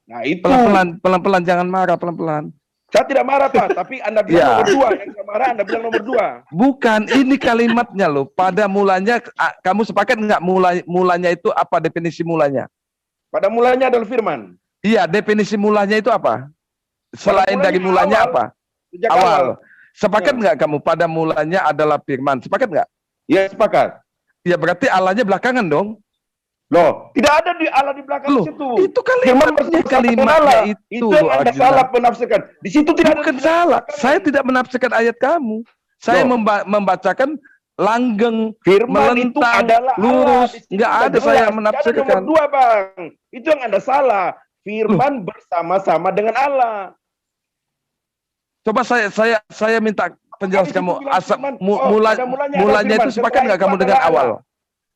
Nah, itu. Pelan-pelan jangan marah, pelan-pelan. Saya tidak marah, Pak, tapi Anda bilang nomor 2. Yang saya marah Anda bilang nomor 2. Bukan, ini kalimatnya loh. Pada mulanya, kamu sepakat nggak mulanya itu apa definisi mulanya? Pada mulanya adalah firman. Iya, definisi mulanya itu apa? Selain dari mulanya apa? Awal. Sepakat nggak kamu pada mulanya adalah firman? Sepakat nggak? Iya, sepakat. Ya berarti Allahnya belakangan dong. Loh, tidak ada di Allah di belakang situ. Itu kalimatnya itu yang Anda salah menafsirkan. Di situ tidak bukan salah. Saya tidak menafsirkan ayat kamu. Saya membacakan langgeng, firman itu adalah lurus. Enggak ada saya menafsirkan. Nomor 2, Bang. Itu yang Anda salah. Firman bersama-sama dengan Allah. Coba saya minta penjelasan kamu. Mulanya itu sepakat nggak kamu dengan awal?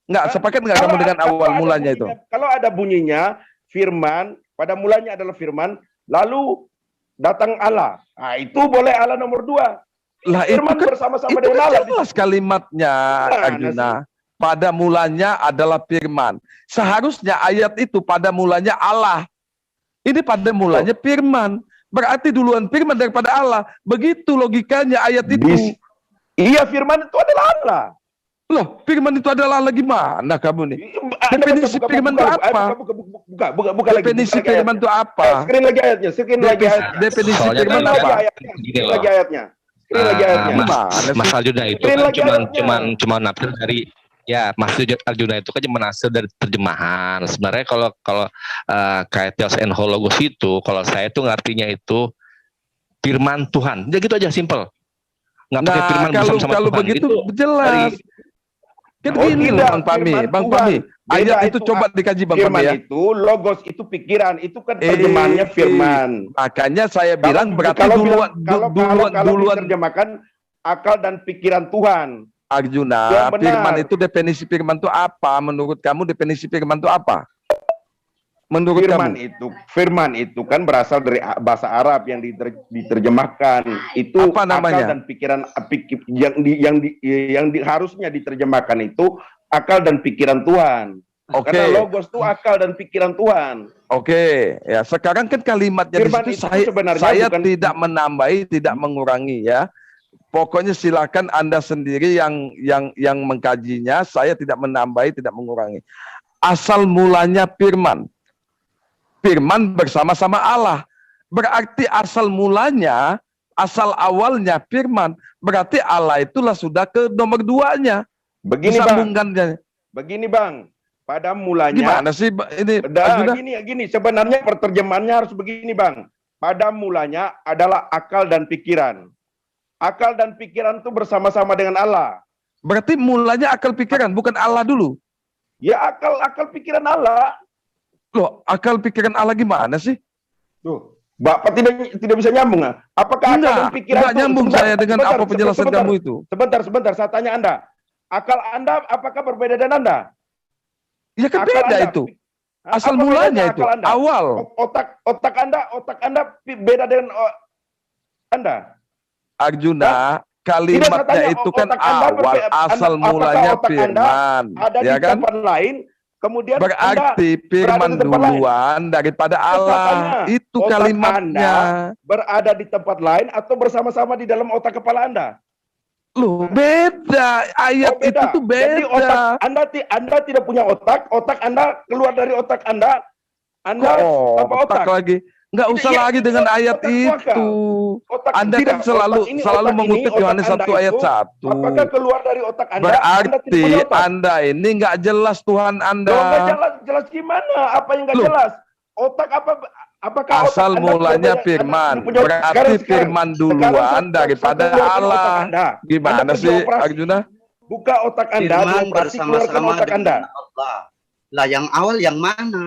Enggak, sepakat nggak kamu dengan awal mulanya itu? Kalau ada bunyinya, firman, pada mulanya adalah firman, lalu datang Allah. Nah, itu boleh Allah nomor 2. Lah itu Firman kan bersama-sama itu dengan kan Allah. jelas kalimatnya Arjuna. Pada mulanya adalah firman. Seharusnya ayat itu pada mulanya Allah. Ini pada mulanya firman. Berarti duluan firman daripada Allah. Begitu logikanya ayat itu. Iya, firman itu adalah Allah. Loh, firman itu adalah Allah gimana kamu nih? Definisi firman itu apa? Buka lagi. Definisi firman itu apa? Screen lagi ayatnya. Screen lagi ayatnya. Definisi Soalnya firman kan apa? gini loh. Lagi ayatnya. Screen lagi ayatnya. Mas Arjuna itu Screen kan lagi ayatnya. cuma nafsir dari maksud Arjuna itu kan cuma nafsir dari terjemahan. Sebenarnya kalau kayak Theos and Hologos itu, kalau saya tuh ngartinya itu firman Tuhan. Ya gitu aja, simple. Nggak pakai firman bersama-sama kalau Tuhan. begitu Itu jelas. Kan gini loh, Bang Pami. Ayat itu coba dikaji Bang Pami ya. Firman itu, logos itu pikiran, itu kan terjemahannya firman. Makanya saya bilang berarti kalau duluan diterjemahkan akal dan pikiran Tuhan. Arjuna, Yang benar. firman itu definisi firman itu apa? Menurut kamu definisi firman itu apa? Menurut Firman itu kan berasal dari bahasa Arab yang diterjemahkan. Itu apa namanya? Akal dan pikiran yang harusnya diterjemahkan itu akal dan pikiran Tuhan. Oke. Karena logos itu akal dan pikiran Tuhan. Oke, ya sekarang kan kalimatnya Firman di situ itu sebenarnya saya bukan- tidak menambahi, tidak mengurangi ya. Pokoknya silakan Anda sendiri yang mengkajinya, saya tidak menambahi, tidak mengurangi. Asal mulanya firman. Firman bersama-sama Allah. Berarti asal mulanya, asal awalnya firman. Berarti Allah itulah sudah ke nomor 2-nya. Begini Disambungkannya. Begini Bang, pada mulanya. Gimana sih ini? Arjuna? Gini, sebenarnya perterjemahannya harus begini Bang. Pada mulanya adalah akal dan pikiran. Akal dan pikiran itu bersama-sama dengan Allah. Berarti mulanya akal pikiran, bukan Allah dulu. Ya akal pikiran Allah. Loh, akal pikiran Allah gimana sih? Tuh, Bapak tidak bisa nyambung nggak? Apakah akal dan pikiran enggak itu- nyambung sebentar, saya dengan sebentar, apa penjelasan sebentar. kamu itu. Sebentar, saya tanya Anda. Akal Anda apakah berbeda dengan Anda? Ya kan Akal beda Anda. itu. Hah? Asal Apa mulanya bedanya itu, akal Anda? awal. Otak Anda beda dengan Anda. Arjuna, kalimatnya tanya, itu kan otak Anda awal, asal apakah mulanya otak Anda firman. ada Ya di kan? tempat lain, kemudian Berarti Anda firman berada di tempat lain. duluan daripada Allah. Katanya, Itu otak kalimatnya. Anda berada di tempat lain atau bersama-sama di dalam otak kepala Anda? Loh, beda. Ayat itu tuh Jadi otak beda. Anda tidak punya otak Anda keluar dari otak Anda Kok tanpa otak lagi? Nggak usah Iya, lagi dengan ayat otak itu akal. itu. Anda tidak, kan selalu otak ini, selalu otak ini, mengutip otak Yohanes Anda 1 ayat itu, 1. Apakah keluar dari otak Anda? Anda Berarti tidak punya otak. Anda ini nggak jelas Tuhan Anda. Loh, nggak jelas gimana? Apa yang nggak Loh. jelas? Otak apakah Asal otak Anda mulanya berbeda- firman. punya- Berarti sekarang- firman duluan daripada satu keluarkan Allah. otak Anda. Gimana Anda sih dioperasi. Arjuna? Buka otak Anda, Firman dioperasi, keluarkan bersama-sama otak Anda. dengan Allah. Lah yang awal yang mana?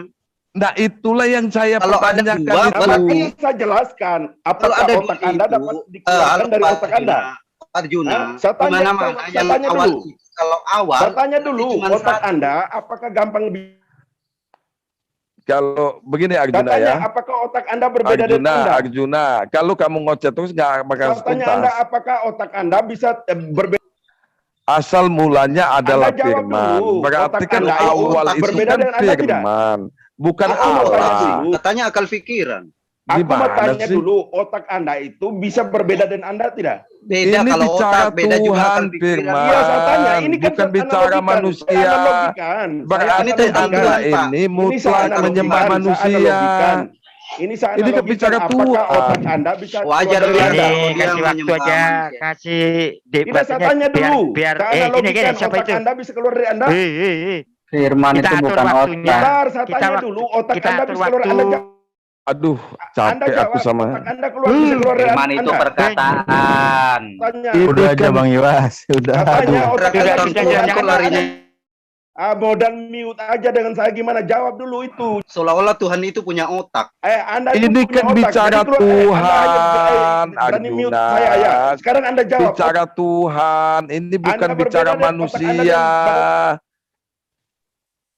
Nah itulah yang saya Kalau ada pertanyakan dua, itu. Berarti saya jelaskan, Kalau apakah ada otak dua Anda itu, dapat dikeluarkan dari otak Anda? Arjuna, Saya tanya, mana saya yang tanya awal? dulu. Kalau awal, Saya tanya dulu, cuma otak satu. Anda apakah gampang Kalau begini Arjuna Katanya, ya. apakah otak Anda berbeda dari Anda? Arjuna, kalau kamu ngoceh terus nggak bakal Saya tanya Anda, tuntas. apakah otak Anda bisa berbeda? Asal mulanya adalah Anda jawab firman. dulu. Berarti Otak kan Anda itu awal otak itu berbeda kan dengan Anda tidak? firman, bukan Aku mau tanya Allah. dulu. Katanya akal pikiran. Aku mau Gimana tanya sih? dulu, otak Anda itu bisa berbeda dengan Anda tidak? Beda Ini kalau bicara otak, beda juga Tuhan akal pikiran. firman, Iya, saya tanya. Ini kan bukan bicara analogikan. manusia. Saya analogikan. Berarti tentang Anda Tuhan, Pak. ini Ini saya mutlak analogikan, menyembah saya manusia. analogikan. Ini saya Ini kan analogikan, bicara apakah Tuhan. otak Anda bisa Wajar keluar dari dia Anda? kalau dia Kasih waktu menyembah aja, manusia. kasih Tidak, saya tanya dulu. biar Saya gini analogikan, siapa otak itu? Anda bisa keluar dari Anda? Firman Kita itu atur bukan waktunya. otak. Bentar, saya Kita tanya waktu- dulu, otak kita Anda atur bisa keluar waktu. Anda jawab. Aduh, Anda capek aku jawab, sama. otak Anda keluar bisa keluar dari Firman Anda. itu perkataan. Tanya. Udah aja Bang Iwas, udah. Katanya otak Sudah, Anda sudah, bisa keluar jangan Anda. larinya. Modal mute aja dengan saya gimana? Jawab dulu itu. Seolah-olah Tuhan itu punya otak. Anda itu Ini punya kan otak. bicara Jadi keluar, Tuhan, berani mute Arjuna. saya ya. Sekarang Anda jawab. Bicara Tuhan, ini bukan Anda berbeda bicara dengan otak Anda manusia.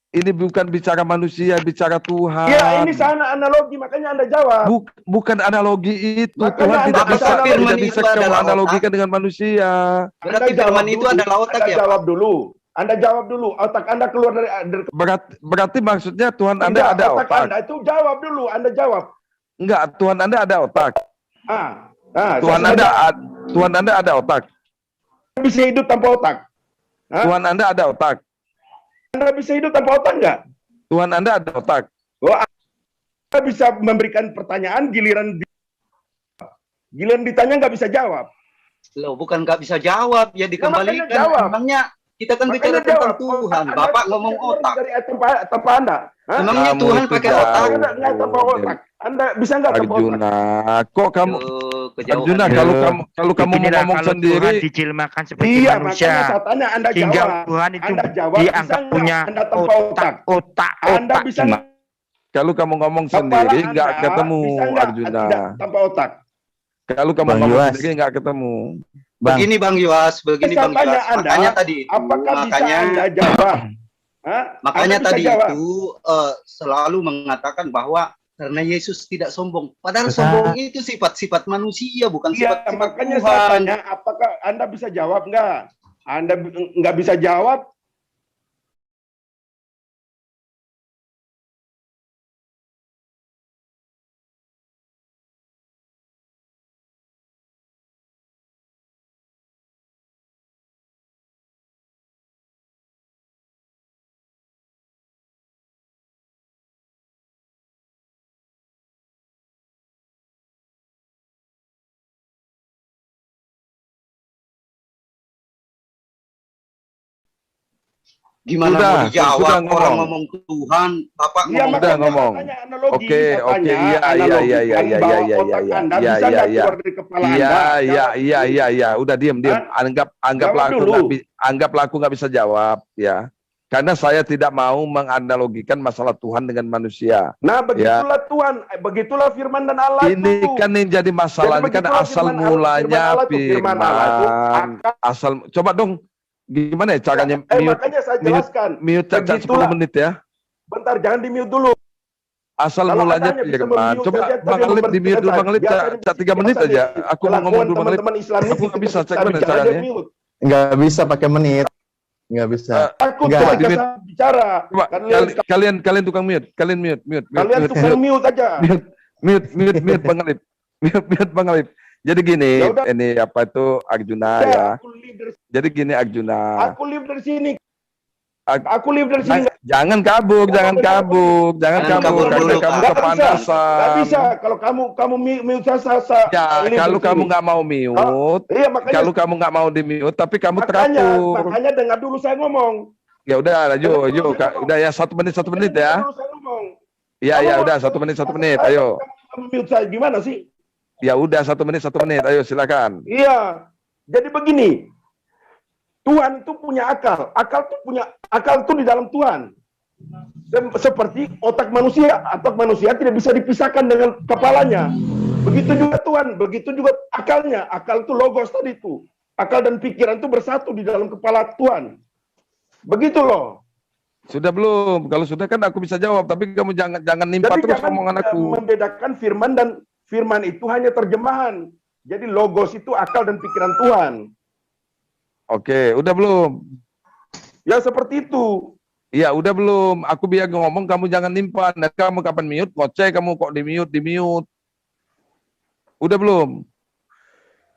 dan Ini bukan bicara manusia, bicara Tuhan. Iya, ini sana analogi, makanya Anda jawab. Bukan analogi itu. Makanya Tuhan Anda tidak bisa, jawab. tidak bisa kamu analogikan dengan manusia. Berarti firman itu adalah otak Anda ya, Pak? jawab dulu. Anda jawab dulu. Otak Anda keluar dari Berarti maksudnya Tuhan Anda Tidak, ada otak otak. Anda itu jawab dulu. Anda jawab. Enggak, Tuhan Anda ada otak. Tuhan Anda ada otak. Bisa hidup tanpa otak. Tuhan Anda ada otak. Anda bisa hidup tanpa otak nggak? Tuhan Anda ada otak. Oh, Anda bisa memberikan pertanyaan, giliran ditanya nggak bisa jawab. Loh, bukan nggak bisa jawab, ya dikembalikan. makanya jawab. Emangnya kita kan Makanya bicara tentang jawab. Tuhan. Anda Bapak ngomong otak. Dari tanpa Anda. Hah? Emangnya Kamu Tuhan itu pakai jauh. otak? Nggak tanpa otak. Anda bisa nggak tanpa otak? Arjuna, kok kamu Kejauhan. Arjuna kalau kamu mau ngomong Tuhan sendiri, dijilmakan sebagai Iya, manusia, makanya saya tanya, Anda sehingga jawab. Tuhan itu Anda jawab, dianggap bisa nggak punya Anda tanpa otak? otak. Anda bisa nggak? kalau kamu ngomong Kepala sendiri Anda nggak ketemu, bisa nggak Arjuna. tidak tanpa otak? Kalau kamu Bang ngomong Yuas. sendiri nggak ketemu. Bang, Begini Bang Yuas, begini Saya Bang tanya Yuas. Anda, Makanya tadi itu, apakah bisa makanya Anda jawab? Hah? makanya Anda bisa tadi jawab? itu selalu mengatakan bahwa karena Yesus tidak sombong. Padahal sombong itu sifat-sifat manusia, bukan Iya, sifat-sifat makanya Tuhan. saya tanya, apakah Anda bisa jawab nggak? Anda nggak bisa jawab, Gimana Sudah, mau dijawab sudah orang ngomong. ngomong Tuhan, Bapak Iya, ngomong Udah makanya ngomong. saya tanya analogi, Oke, saya oke, tanya iya, analogikan iya, bahwa iya, otak iya, Anda iya, bisa iya, nggak iya. keluar dari kepala Iya, Anda? iya, Jawab. iya. Udah diam. Anggaplah Jawab aku dulu. anggaplah aku nggak bisa jawab, ya. Karena saya tidak mau menganalogikan masalah Tuhan dengan manusia. Nah, begitulah Tuhan, begitulah firman dan Allah Ini itu. kan yang jadi masalah, ini kan begitulah asal firman Allah mulanya itu, firman Allah itu firman. Asal, coba dong, gimana ya caranya makanya saya jelaskan. mute cacat 10 Begitulah. menit ya. Bentar, jangan di-mute dulu. Asal Kalau mulanya adanya bisa firman. mem-mute Coba saja, Bang tapi Alip di mute dulu, Bang Alip, biasa 3 menit biasa aja. nih, Aku mau ngomong kelakuan dulu, Bang Alip. teman-teman Islam ini Aku nggak bisa, cek kita mana bicara, caranya. dia mute. nggak bisa pakai menit. Nggak bisa. Takut Nggak. ketika saya bicara. Coba kalian tukang mute, kalian mute. Kalian tukang mute aja. Mute Bang Alip. Mute Bang Alip. Jadi gini, Ya udah. ini apa itu Arjuna ya. Jadi gini Arjuna. Aku live dari sini. Aku live dari sini. Jangan kabur. Karena kamu Nggak kepanasan. bisa. Kalau kamu mute saya Ya, live kalau dari kamu sini. nggak mau mute, Iya, makanya kalau kamu nggak mau di mute, tapi kamu makanya teratur. dengar dulu saya ngomong. Ya udah, yuk, udah ya 1 menit ya. Dengar dulu saya ngomong. Ya, udah 1 menit, ayo. Kamu mute saya gimana sih? Ya udah 1 menit, ayo silakan. Iya. Jadi begini. Tuhan itu punya akal. Akal itu di dalam Tuhan. Seperti otak manusia. Otak manusia tidak bisa dipisahkan dengan kepalanya. Begitu juga Tuhan, begitu juga akalnya. Akal itu logos tadi itu. Akal dan pikiran itu bersatu di dalam kepala Tuhan. Begitu loh. Sudah belum? Kalau sudah kan aku bisa jawab, tapi kamu jangan nimpa Jadi terus jangan omongan aku. membedakan firman dan firman itu hanya terjemahan. Jadi logos itu akal dan pikiran Tuhan. Oke, udah belum? Ya seperti itu. Iya, udah belum? Aku biar ngomong, kamu jangan nimpa. Nanti kamu kapan mute, ngoceh kamu kok di mute. Udah belum?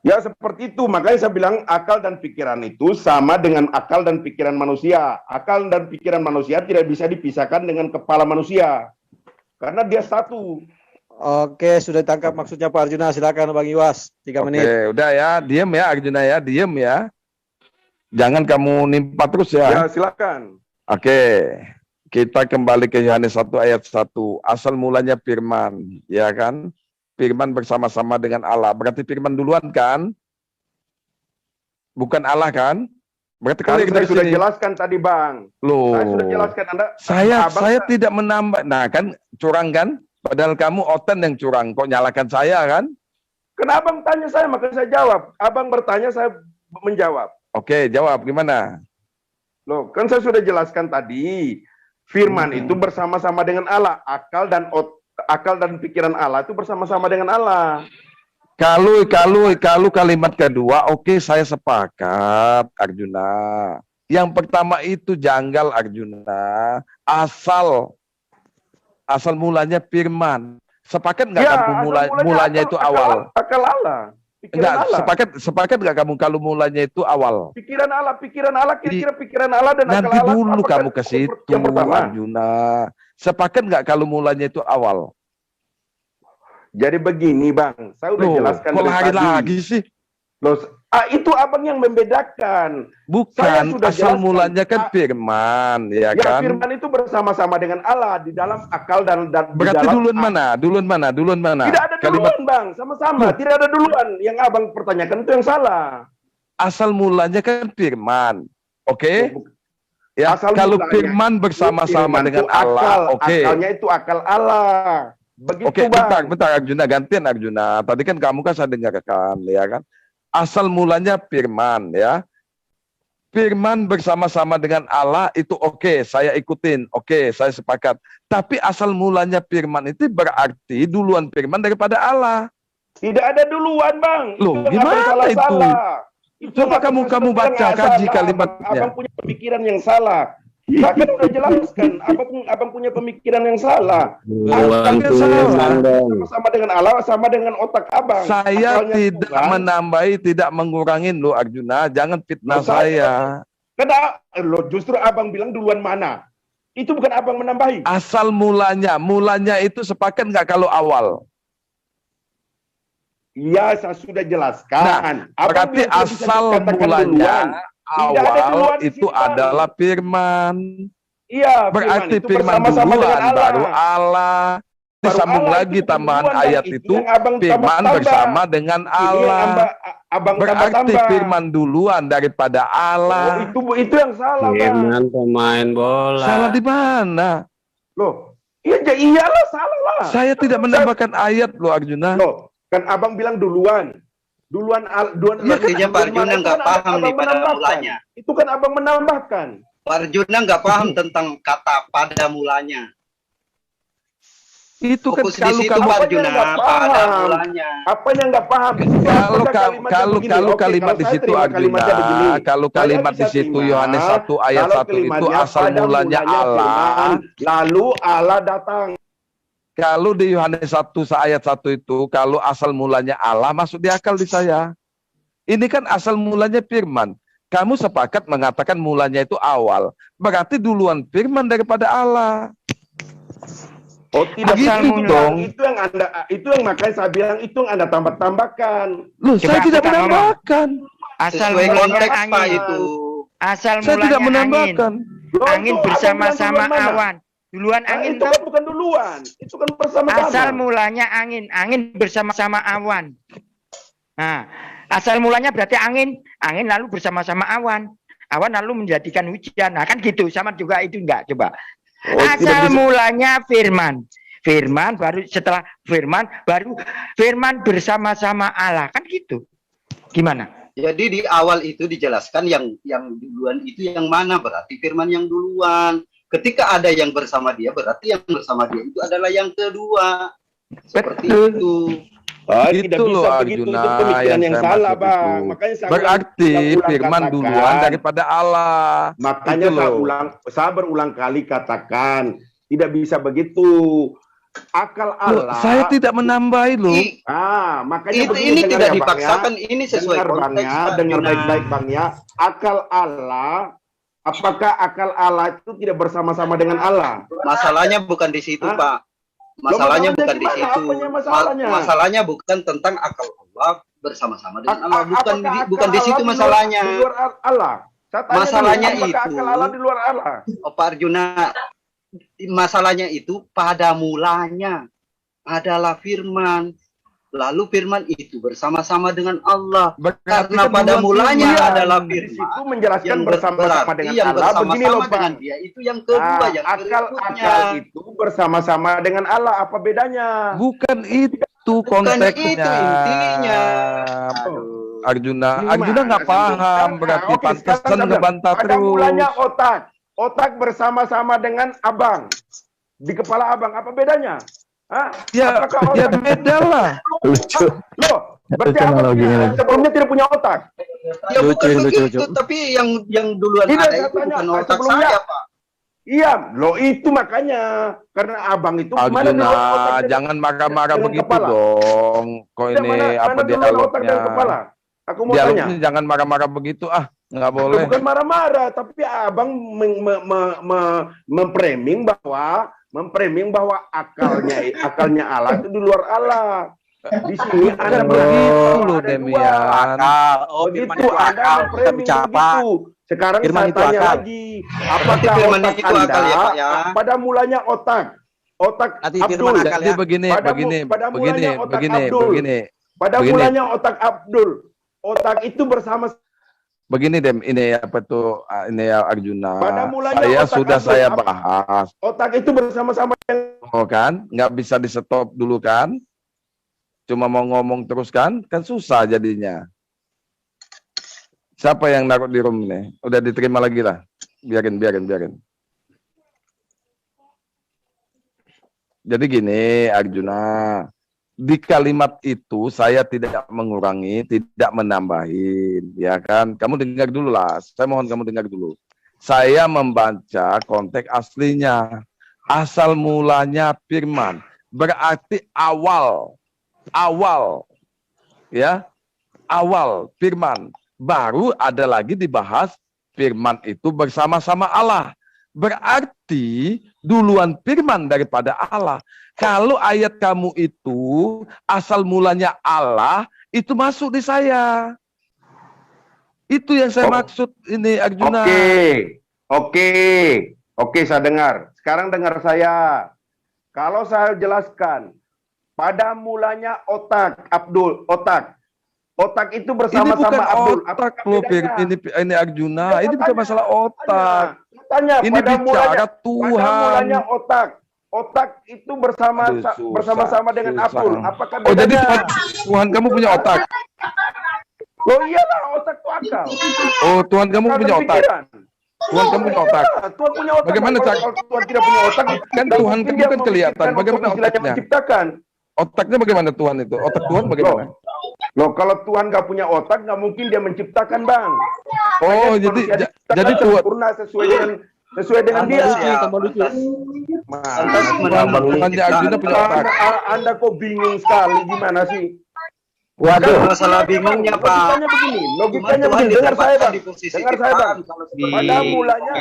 Ya seperti itu. Makanya saya bilang akal dan pikiran itu sama dengan akal dan pikiran manusia. Akal dan pikiran manusia tidak bisa dipisahkan dengan kepala manusia. Karena dia satu. Oke, sudah ditangkap maksudnya Pak Arjuna. Silakan Bang Yuas, 3 menit. Oke, udah ya, diem ya Arjuna ya, diem ya. Jangan kamu nimpa terus ya. Ya silakan. Oke, kita kembali ke Yohanes 1 ayat 1. Asal mulanya firman, ya kan? Firman bersama-sama dengan Allah. Berarti firman duluan kan? Bukan Allah kan? Berarti Kan kalian saya dari sudah sini. jelaskan tadi Bang. Loh. Saya sudah jelaskan Anda. Saya Abang- tidak menambah. Nah kan curang kan? Padahal kamu Oten yang curang. Kok nyalakan saya kan? Kenapa Abang tanya saya, maka saya jawab. Abang bertanya, saya menjawab. Oke, jawab gimana? Loh, kan saya sudah jelaskan tadi. Firman itu bersama-sama dengan Allah. Akal dan pikiran Allah itu bersama-sama dengan Allah. Kalau kalimat kedua, oke, saya sepakat, Arjuna. Yang pertama itu janggal, Arjuna. Asal mulanya firman. Sepakat nggak kamu mulanya itu awal? Akal Allah. Enggak, sepakat nggak kamu kalau mulanya itu awal? Pikiran Allah, kira-kira pikiran Allah dan akal Nanti Allah. dulu kamu ke situ, Arjuna. Sepakat nggak kalau mulanya itu awal? Jadi begini, Bang. Saya udah jelaskan kok dari tadi. lagi sih? Loh, itu abang yang membedakan. Bukan, asal mulanya kan firman, ya kan? Firman itu bersama-sama dengan Allah di dalam akal dan berarti di dalam duluan mana? Tidak ada duluan, Bang. Sama-sama. Tidak ada duluan. Yang abang pertanyakan itu yang salah. Asal mulanya kan firman. Oke? Ya, kalau firman bersama-sama dengan Allah, oke. Akalnya itu akal Allah. Begitu, oke, Bang. bentar Arjuna, gantian Arjuna. Tadi kan kamu kan saya dengarkan, ya kan? Asal mulanya firman, ya. Firman bersama-sama dengan Allah itu oke, saya ikutin, oke, saya sepakat. Tapi asal mulanya firman itu berarti duluan firman daripada Allah. Tidak ada duluan, Bang. Loh, itu gimana itu? Coba kamu baca, kaji kalimatnya. Abang punya pemikiran yang salah. Saya kan udah jelaskan, abang punya pemikiran yang salah. Sama dengan Allah, sama dengan otak abang. Saya tidak menambahi, tidak mengurangin loh Arjuna. Jangan fitnah saya. Kenapa? Loh, justru abang bilang duluan mana? Itu bukan abang menambahi. Asal mulanya itu sepakat nggak kalau awal? Iya, saya sudah jelaskan. Nah, berarti asal mulanya awal itu adalah firman. Iya, berarti firman duluan baru Allah. Disambung lagi tambahan ayat itu firman bersama dengan Allah. Berarti firman duluan daripada Allah. Itu yang salah, Bang. Firman pemain bola. Salah di mana? Loh, iyalah salah lah. Saya tidak menambahkan ayat loh Arjuna. Loh, kan abang bilang duluan. Artinya Pak Arjuna nggak paham nih pada mulanya. Itu kan abang menambahkan. Pak Arjuna nggak paham tentang kata pada mulanya. Itu kan kalau kamu Arjuna pada mulanya. Apa yang nggak paham? Kalau kalimat di situ Arjuna, kalau kalimat di situ Yohanes 1 ayat 1 itu asal mulanya Allah. Lalu Allah datang. Kalau di Yohanes 1 ayat 1 itu, kalau asal mulanya Allah, masuk di akal di saya. Ini kan asal mulanya firman. Kamu sepakat mengatakan mulanya itu awal. Berarti duluan firman daripada Allah. Oh, tidak gitu dong. Itu yang makanya saya bilang itu yang Anda tambahkan. Loh, saya tidak menambahkan. Asal mulanya angin itu. Asal mulanya angin. Angin bersama-sama awan. Duluan angin itu kan bukan duluan, itu kan bersama-sama. Asal mulanya angin bersama-sama awan. Nah, asal mulanya berarti angin lalu bersama-sama awan lalu menjadikan hujan. Nah, kan gitu, sama juga itu enggak coba. Asal mulanya firman baru setelah firman baru firman bersama-sama Allah, kan gitu. Gimana? Jadi di awal itu dijelaskan yang duluan itu yang mana, berarti firman yang duluan. Ketika ada yang bersama dia, berarti yang bersama dia itu adalah yang kedua. Seperti itu. Tidak bisa begitu, itu pemikiran yang salah, Bang. Makanya berarti firman duluan daripada Allah. Makanya saya berulang kali katakan, tidak bisa begitu. Akal Allah. Saya tidak menambahi loh. Makanya ini tidak dipaksakan, ini sesuai konteks. Dengar baik-baik, Bang ya. Akal Allah. Apakah akal Allah itu tidak bersama-sama dengan Allah? Masalahnya bukan di situ, Pak. Masalahnya bukan di situ. Masalahnya bukan tentang akal Allah bersama-sama dengan Allah. Bukan di situ masalahnya. Di luar Allah. Masalahnya itu. Akal Allah di luar Allah. Pak Arjuna, masalahnya itu pada mulanya adalah firman. Lalu firman itu bersama-sama dengan Allah. Karena pada mulanya adalah firman. Itu menjelaskan bersama-sama dengan Allah. Begini loh, Pak. Dia itu yang kedua, yang akal itu bersama-sama dengan Allah. Apa bedanya? Bukan itu konteksnya. Itu intinya. Arjuna nggak paham, berarti pantesan ngebantah terus. Pada mulanya otak. otak bersama-sama dengan abang. Di kepala abang, apa bedanya? Hah? Ya, Apakah ya otak beda lah. Lucu. Loh, berarti Lucu abang analoginya. sebelumnya tidak punya otak. Ya Lucu, bukan lucu, begitu, lucu. tapi yang duluan Tidak, ada saya itu tanya, bukan otak sebelumnya. saya, Pak. Iya, loh itu makanya. Karena abang itu mana dulu Arjuna, otak jangan marah-marah dengan begitu kepala? dong. Kok Tidak, ini mana apa duluan otak dialognya? dan kepala? Aku mau Dialognya tanya. jangan marah-marah begitu. Nggak boleh. Bukan marah-marah, tapi abang memframing bahwa akalnya Allah itu di luar Allah. Di sini Anda begitu loh, ada Demian. dua. Akal. Oh, Begitu firman itu Anda akal, bukan memframing ucapan. begitu. Sekarang Firman saya itu tanya akal. lagi, Berarti apakah firman otak itu akal ya, Pak, ya? pada mulanya otak Nanti Abdul, firman akal Jadi ya. begini, pada begini, mulanya begini, otak begini, Abdul, begini. pada Begini. mulanya otak Abdul, otak itu bersama. Begini Dem, ini apa tuh? Ini ya Arjuna. Pada mulanya Saya otak sudah Abdul, saya bahas. Otak itu bersama-sama yang Oh kan, nggak bisa di stop dulu kan? Cuma mau ngomong terus kan susah jadinya. Siapa yang naruh di room ini? Udah diterima lagi lah. Biarin. Jadi gini Arjuna, di kalimat itu saya tidak mengurangi, tidak menambahin, ya kan? Kamu dengar dulu lah, saya mohon kamu dengar dulu. Saya membaca konteks aslinya, asal mulanya firman, berarti awal, ya, awal firman. Baru ada lagi dibahas firman itu bersama-sama Allah. Berarti duluan firman daripada Allah. Kalau ayat kamu itu asal mulanya Allah, itu masuk di saya. Itu yang saya maksud ini Arjuna. Oke, saya dengar. Sekarang dengar saya. Kalau saya jelaskan, pada mulanya otak Abdul, otak itu Ini bersama-sama bukan Abdul. otak loh, ini Arjuna. Ini bukan masalah otak. Tanya, Ini bicara Tuhan. Pada mulanya otak itu bersama-sama dengan susah. Abdul. Apakah Oh, jadi bedanya? Tuhan kamu punya otak. Oh iyalah, otak itu akal. Oh, Tuhan kamu Akal punya dan otak. pikiran. Tuhan kamu punya otak. Iya, Tuhan punya otak. Bagaimana Kalau cara? Tuhan tidak punya otak, Kan nggak Tuhan mungkin kamu dia kan kelihatan. memikirkan Bagaimana untuk istilahnya otaknya? menciptakan. Otaknya bagaimana Tuhan itu? Otak Tuhan bagaimana? Loh, kalau Tuhan nggak punya otak, nggak mungkin dia menciptakan, Bang. Oh, Makanya jadi manusia diciptakan jadi Tuhan. sempurna sesuai dengan dia. Tambah lucu. Tuhannya Arjuna punya otak. Anda kok bingung sekali gimana sih? Waduh, masalah bingungnya, Pak. Logikanya begini, Tuhan dengar saya, ditempatkan Bang. di posisi Dengar saya, Bang. Pada mulanya,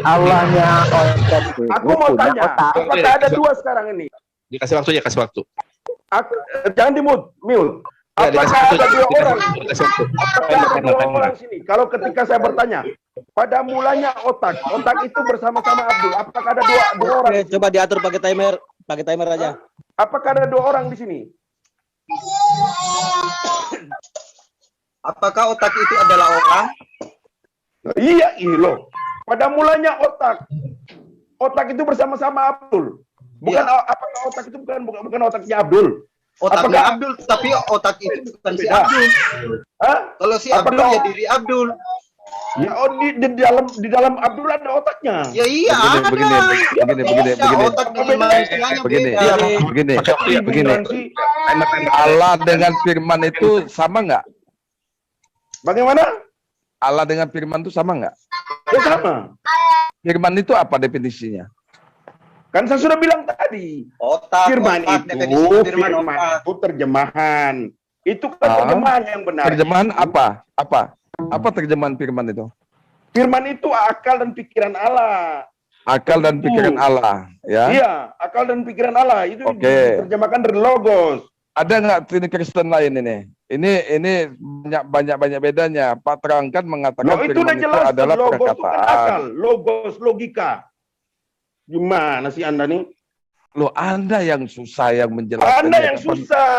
Allahnya otak itu aku mau punya tanya, otak. apakah ada dua sekarang ini? Dikasih waktu ya, kasih waktu. Jangan di-mute. Ya, dikasih Apakah waktu. ada dua orang? Dikasih waktu. Apakah ada dua orang sini? Kalau ketika saya bertanya, pada mulanya otak itu bersama-sama Abdul. Apakah ada dua orang? Oke, coba diatur pakai timer aja. Apakah ada dua orang di sini? Apakah otak itu adalah orang? Iya, loh. Pada mulanya otak itu bersama-sama Abdul. Bukan apakah otak itu bukan otaknya Abdul? Otaknya Apakah- Abdul, tapi otak itu bukan si Beda. Abdul. Hah? Kalau si Abdul Apakah- ya diri Abdul. Ya, di dalam Abdul ada otaknya. Ya iya, Begini. otak dengan manusianya Begini, beda. begini. Allah dengan firman itu sama nggak? Bagaimana? Allah dengan firman itu sama nggak? Ya sama. Firman itu apa definisinya? Kan saya sudah bilang tadi. Otak, Firman otak, itu, definisi firman otak. itu terjemahan. Itu kan terjemahan yang benar. Terjemahan apa? Apa terjemahan firman itu? Firman itu akal dan pikiran Allah. Akal dan pikiran Allah, ya. Iya, akal dan pikiran Allah itu Oke. diterjemahkan dari logos. Ada nggak Trini Kristen lain ini? Ini banyak bedanya. Pak terangkan mengatakan Loh, itu udah firman itu jelas adalah logos itu kan perkataan. akal, logos, logika. Gimana sih Anda nih? Loh, Anda yang susah yang menjelaskan. Anda yang susah,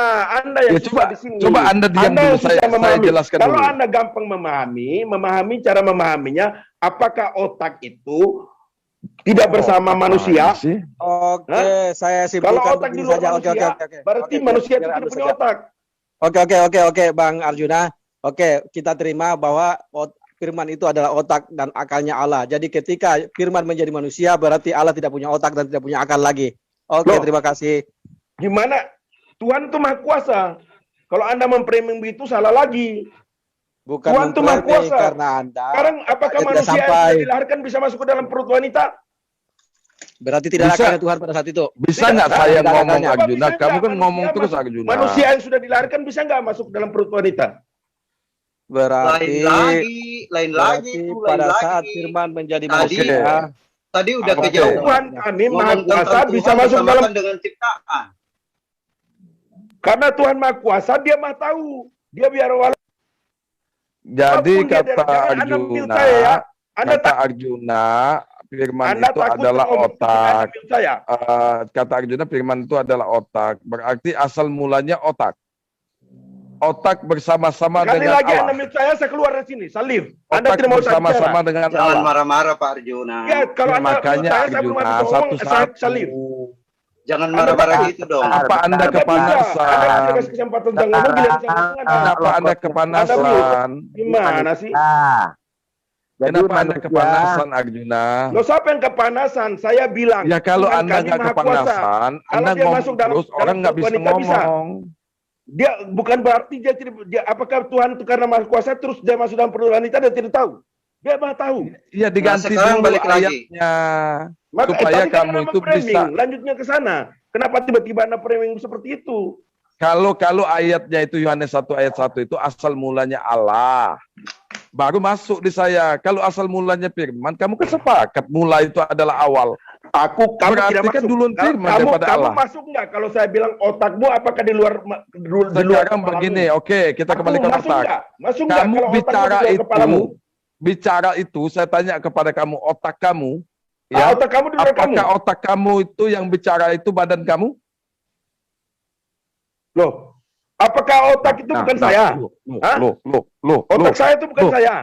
Anda yang Ya, susah di sini. coba Anda diam Anda dulu, yang susah saya memahami. jelaskan Kalau dulu. Anda gampang memahami cara memahaminya, apakah otak itu tidak bersama manusia? Sih? Oke, saya Kalau simpulkan otak di begini luar saja. manusia, berarti manusia itu tidak punya otak. Oke, Bang Arjuna. Oke, kita terima bahwa firman itu adalah otak dan akalnya Allah. Jadi ketika firman menjadi manusia berarti Allah tidak punya otak dan tidak punya akal lagi. Oke, terima kasih. Gimana? Tuhan itu Maha Kuasa. Kalau Anda memframing begitu salah lagi. Bukan Tuhan itu Maha memframing, Kuasa. karena Anda Sekarang apakah tidak manusia yang sampai. sudah dilahirkan bisa masuk ke dalam perut wanita? Berarti tidak Bisa. ada Tuhan pada saat itu. Bisa Tidak, nggak tidak saya ada ngomong adanya. Arjuna? Bisa Kamu nggak kan ngomong manusia terus mas- Arjuna. Manusia yang sudah dilahirkan bisa nggak masuk ke dalam perut wanita? Berarti lain lagi itu, lain pada lagi. saat firman menjadi Tadi- manusia, Tadi udah Oke. kejauhan. Tuhan kami Maha Ngomong Kuasa tentang bisa Tuhan masuk dalam, disamakan dengan ciptaan. karena Tuhan Maha Kuasa dia Maha tahu. Dia biar walaupun Jadi dia kata jangan Anda mute Arjuna, saya ya. Anda kata Arjuna, firman Anda itu takut adalah ngomong, otak. Anda mute saya. Kata Arjuna, firman itu adalah otak. Berarti asal mulanya otak. Otak bersama-sama Sekali dengan lagi Anda Allah. mute saya keluar dari sini. Salib. Anda Otak tidak mau saya bersama-sama bicara. dengan Jangan Allah. marah-marah Pak Arjuna. Ya, kalau Anda mute Makanya saya belum Arjuna habis ngomong, saya satu-satu. salib. Jangan Anda marah-marah takut. gitu dong. Apa Anda Anda bisa. Anda kepanasan? dikasih kesempatan untuk ngomong, bila bisa ngomong Anda. Kenapa Anda kepanasan? Gimana sih? Kenapa Anda kepanasan, Arjuna? Lo siapa yang kepanasan? Saya bilang. Ya kalau Tuhan Anda kami nggak Maha Kuasa. kepanasan, Kalau Anda dia ngomong masuk dalam- terus, dalam orang nggak bisa wanita bisa. ngomong. Dia bukan berarti dia tidak. Apakah Tuhan itu karena Maha Kuasa terus dia masuk dalam perut wanita dia tidak tahu? Dia Maha tahu. Iya diganti sekarang dulu balik lagi. ayatnya. Maka Supaya tadi kan kamu Anda itu framing, bisa. lanjutnya ke sana. Kenapa tiba-tiba Anda framing seperti itu? Kalau ayatnya itu Yohanes 1 ayat 1 itu asal mulanya Allah. Baru masuk di saya. Kalau asal mulanya firman, kamu kan sepakat mula itu adalah awal. Kamu Berarti tidak kan masuk. duluan firman daripada Kamu Allah. masuk nggak? Kalau saya bilang otakmu, apakah di luar Sekarang begini, oke, kita kembali ke masuk otak. nggak? Masuk nggak Kamu kalau otakmu bicara di luar itu, kepalamu? saya tanya kepada kamu, otak kamu, Ah, otak kamu di luar kamu. apakah otak kamu itu yang bicara itu badan kamu? Loh, apakah otak itu bukan saya? Hah? Otak saya itu bukan saya.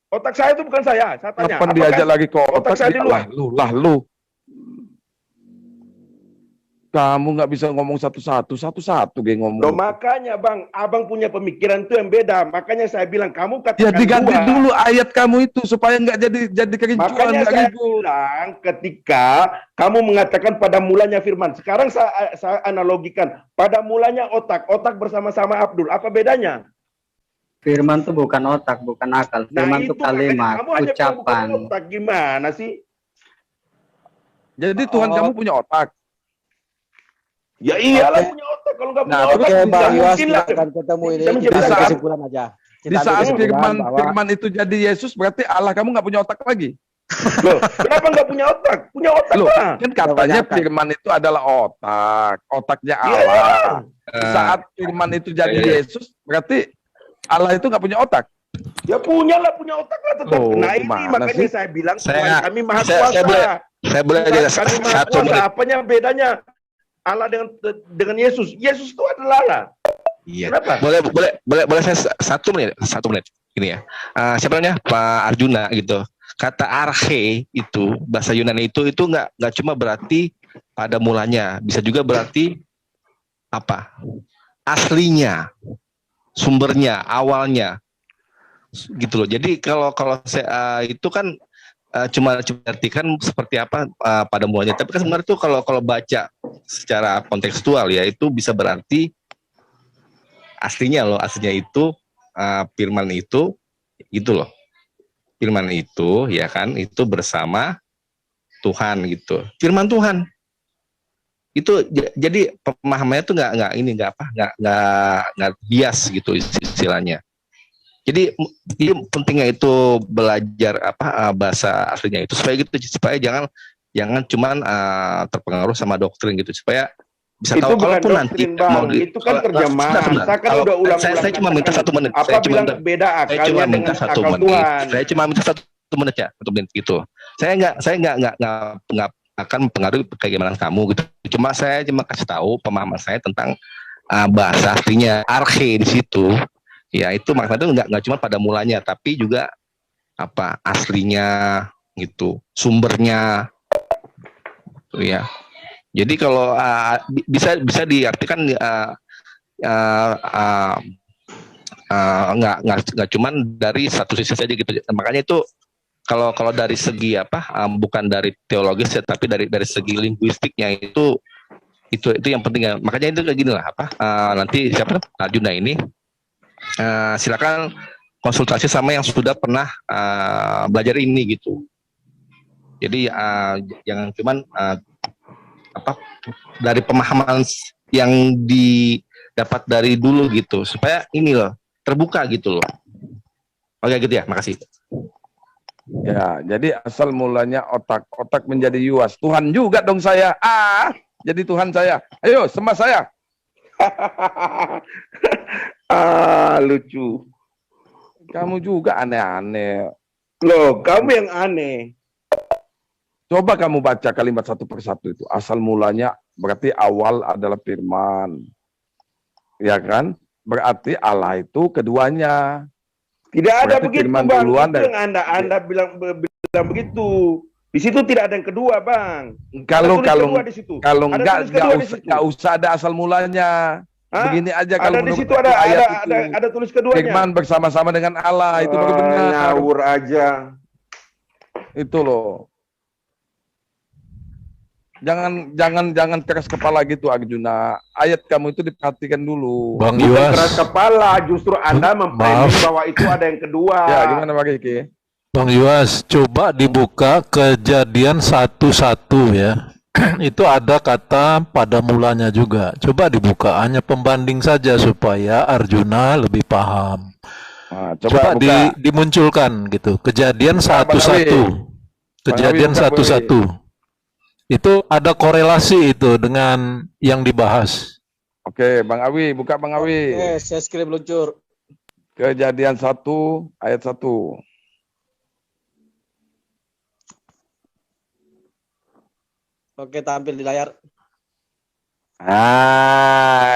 Otak saya itu bukan saya. Saya tanya. Kapan diajak lagi ke otak saya di luar? Lu. Kamu nggak bisa ngomong satu-satu geng ngomong. Loh, makanya Bang, Abang punya pemikiran itu yang beda. Makanya saya bilang kamu katakan Ya diganti dua. dulu ayat kamu itu supaya nggak jadi kerincuan. Makanya saya bilang ketika kamu mengatakan pada mulanya firman. Sekarang saya analogikan pada mulanya otak bersama-sama Abdul. Apa bedanya? Firman itu bukan otak, bukan akal. Firman itu kalimat, kamu hanya bilang bukan ucapan. otak, gimana sih? Jadi Tuhan kamu punya otak. Ya iyalah punya otak. Kalau nggak punya Nah, otak, terus tidak Bang Yos, mungkin lah. kita akan ketemu ini. Bisa Kita menciptakan. ambil kesimpulan aja. Di Kita ambil saat kesimpulan bahwa firman itu jadi Yesus, berarti Allah kamu nggak punya otak lagi. Loh, kenapa nggak punya otak? Punya otak Loh, lah. kan katanya firman itu adalah otaknya Iya. Allah. Saat firman itu jadi Yesus, berarti Allah itu nggak punya otak. Ya punya otak lah tetap. Loh, Nah ini gimana makanya sih? saya bilang Saya- Tuhan kami Maha saya Kuasa. boleh aja Tuhan kami Maha satu Kuasa. menit. Apanya bedanya Allah dengan Yesus? Yesus itu adalah Allah. Iya. Kenapa? Boleh saya satu menit. Ini ya. Siapa namanya? Pak Arjuna gitu. Kata arche itu bahasa Yunani itu nggak cuma berarti pada mulanya, bisa juga berarti apa? Aslinya, sumbernya, awalnya, gitu loh. Jadi kalau saya itu kan cuma artikan seperti apa pada mulanya. Tapi kan sebenarnya itu kalau baca secara kontekstual ya itu bisa berarti aslinya itu firman itu gitu loh. Firman itu ya kan itu bersama Tuhan gitu. Firman Tuhan itu jadi pemahamannya tuh nggak bias gitu istilahnya. Jadi pentingnya itu belajar bahasa aslinya itu supaya jangan cuman terpengaruh sama doktrin gitu, supaya bisa Itu tahu bukan kalaupun nanti doktrin, Bang. Itu kan terjemahan. Saya kan udah ulang-ulang saya cuma minta katakan. 1 menit. Apa bilang beda saya akalnya cuma minta dengan 1 akal menit. Tuhan? Saya cuma minta 1 menit ya, 1 menit gitu. Saya nggak akan mempengaruhi bagaimana kamu gitu. Cuma saya kasih tahu pemahaman saya tentang bahasa aslinya arche di situ. Ya itu maksudnya nggak cuma pada mulanya, tapi juga apa aslinya gitu, sumbernya, gitu ya. Jadi kalau bisa diartikan nggak cuman dari satu sisi saja gitu. Makanya itu kalau dari segi bukan dari teologis ya, tapi dari segi linguistiknya itu yang penting ya. Makanya itu kayak gini lah nanti siapa Arjuna ini silakan konsultasi sama yang sudah pernah belajar ini gitu. Jadi jangan cuman dari pemahaman yang didapat dari dulu gitu, supaya ini loh terbuka gitu loh. Oke gitu ya, makasih. Ya, jadi asal mulanya otak menjadi yuas. Tuhan juga dong saya. Jadi Tuhan saya. Ayo sembah saya. Lucu. Kamu juga aneh-aneh. Loh, kamu yang aneh. Coba kamu baca kalimat satu persatu itu. Asal mulanya berarti awal adalah firman. Ya kan? Berarti Allah itu keduanya. Tidak ada Berarti begitu, firman Bang. duluan Itu yang Anda bilang begitu. Di situ tidak ada yang kedua, Bang. Kalau Ada enggak usah ada asal mulanya. Begini aja kalau ada di menurut situ ada ayat ada tulis keduanya. Firman bersama-sama dengan Allah itu baru benar. Ngawur aja. Itu loh. Jangan keras kepala gitu Arjuna. Ayat kamu itu diperhatikan dulu. Bang Yuas. Keras kepala, justru Anda memframing bahwa itu ada yang kedua. Ya, gimana Pak Kiki? Bang Yuas, coba dibuka Kejadian 1:1 ya. Itu ada kata pada mulanya juga. Coba dibuka, hanya pembanding saja supaya Arjuna lebih paham. Nah, coba dimunculkan gitu. Kejadian 1:1. Kejadian 1:1. Itu ada korelasi itu dengan yang dibahas. Oke, Bang Awi, buka Bang Awi. Oke, saya screen meluncur. Kejadian 1 ayat 1. Oke, tampil di layar.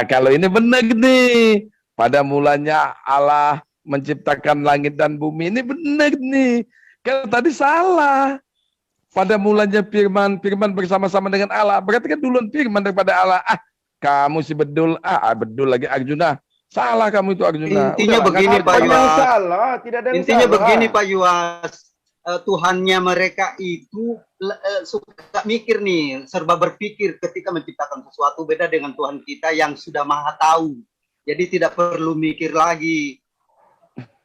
Kalau ini benar nih. Pada mulanya Allah menciptakan langit dan bumi. Ini benar nih. Kalau tadi salah. Pada mulanya firman bersama-sama dengan Allah. Berarti kan duluan firman daripada Allah. Kamu si bedul. Bedul lagi Arjuna. Salah kamu itu Arjuna. Intinya begini Pak Yuas. Intinya salah. begini Pak Yuas. Tuhannya mereka itu suka mikir nih, serba berpikir ketika menciptakan sesuatu, beda dengan Tuhan kita yang sudah maha tahu. Jadi tidak perlu mikir lagi.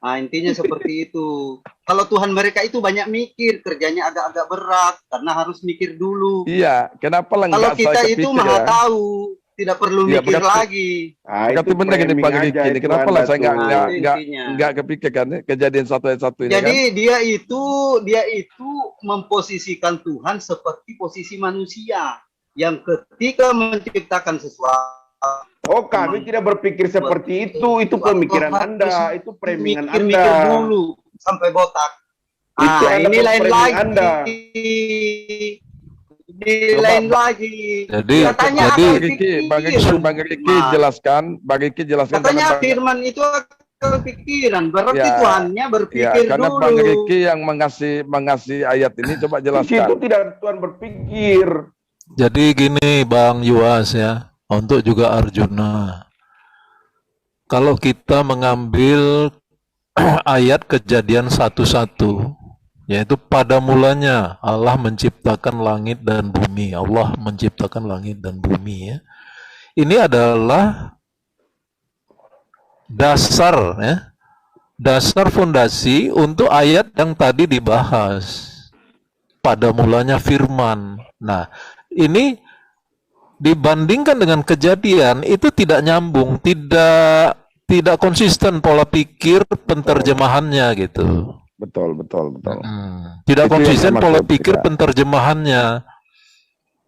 Nah, intinya seperti itu. Kalau Tuhan mereka itu banyak mikir, kerjanya agak-agak berat karena harus mikir dulu. Iya, kenapa lah kalau kita itu maha tahu, tidak perlu mikir lagi. Itu benar ini Pak Riki ini. Kenapa lah saya nggak kepikirkan Kejadian 1 ayat 1 ini. Jadi kan? dia itu memposisikan Tuhan seperti posisi manusia yang ketika menciptakan sesuatu. Oh, kami tidak berpikir seperti itu. Itu pemikiran Anda, itu framing Anda. Mikir dulu sampai botak. Itu ini lain lagi. Anda. Lain lagi. Jadi Bang Riki jelaskan. Katanya firman itu akal pikiran. Berarti Tuhannya berpikir karena dulu. Bang Riki yang mengasih ayat ini coba jelaskan. Itu tidak Tuhan berpikir. Jadi gini Bang Yuas ya, untuk juga Arjuna. Kalau kita mengambil ayat Kejadian 1:1, yaitu pada mulanya Allah menciptakan langit dan bumi. Allah menciptakan langit dan bumi ya. Ini adalah dasar ya. Dasar fondasi untuk ayat yang tadi dibahas. Pada mulanya firman. Nah, ini dibandingkan dengan Kejadian itu tidak nyambung, tidak konsisten pola pikir penterjemahannya gitu. Betul. Tidak konsisten pola pikir penterjemahannya.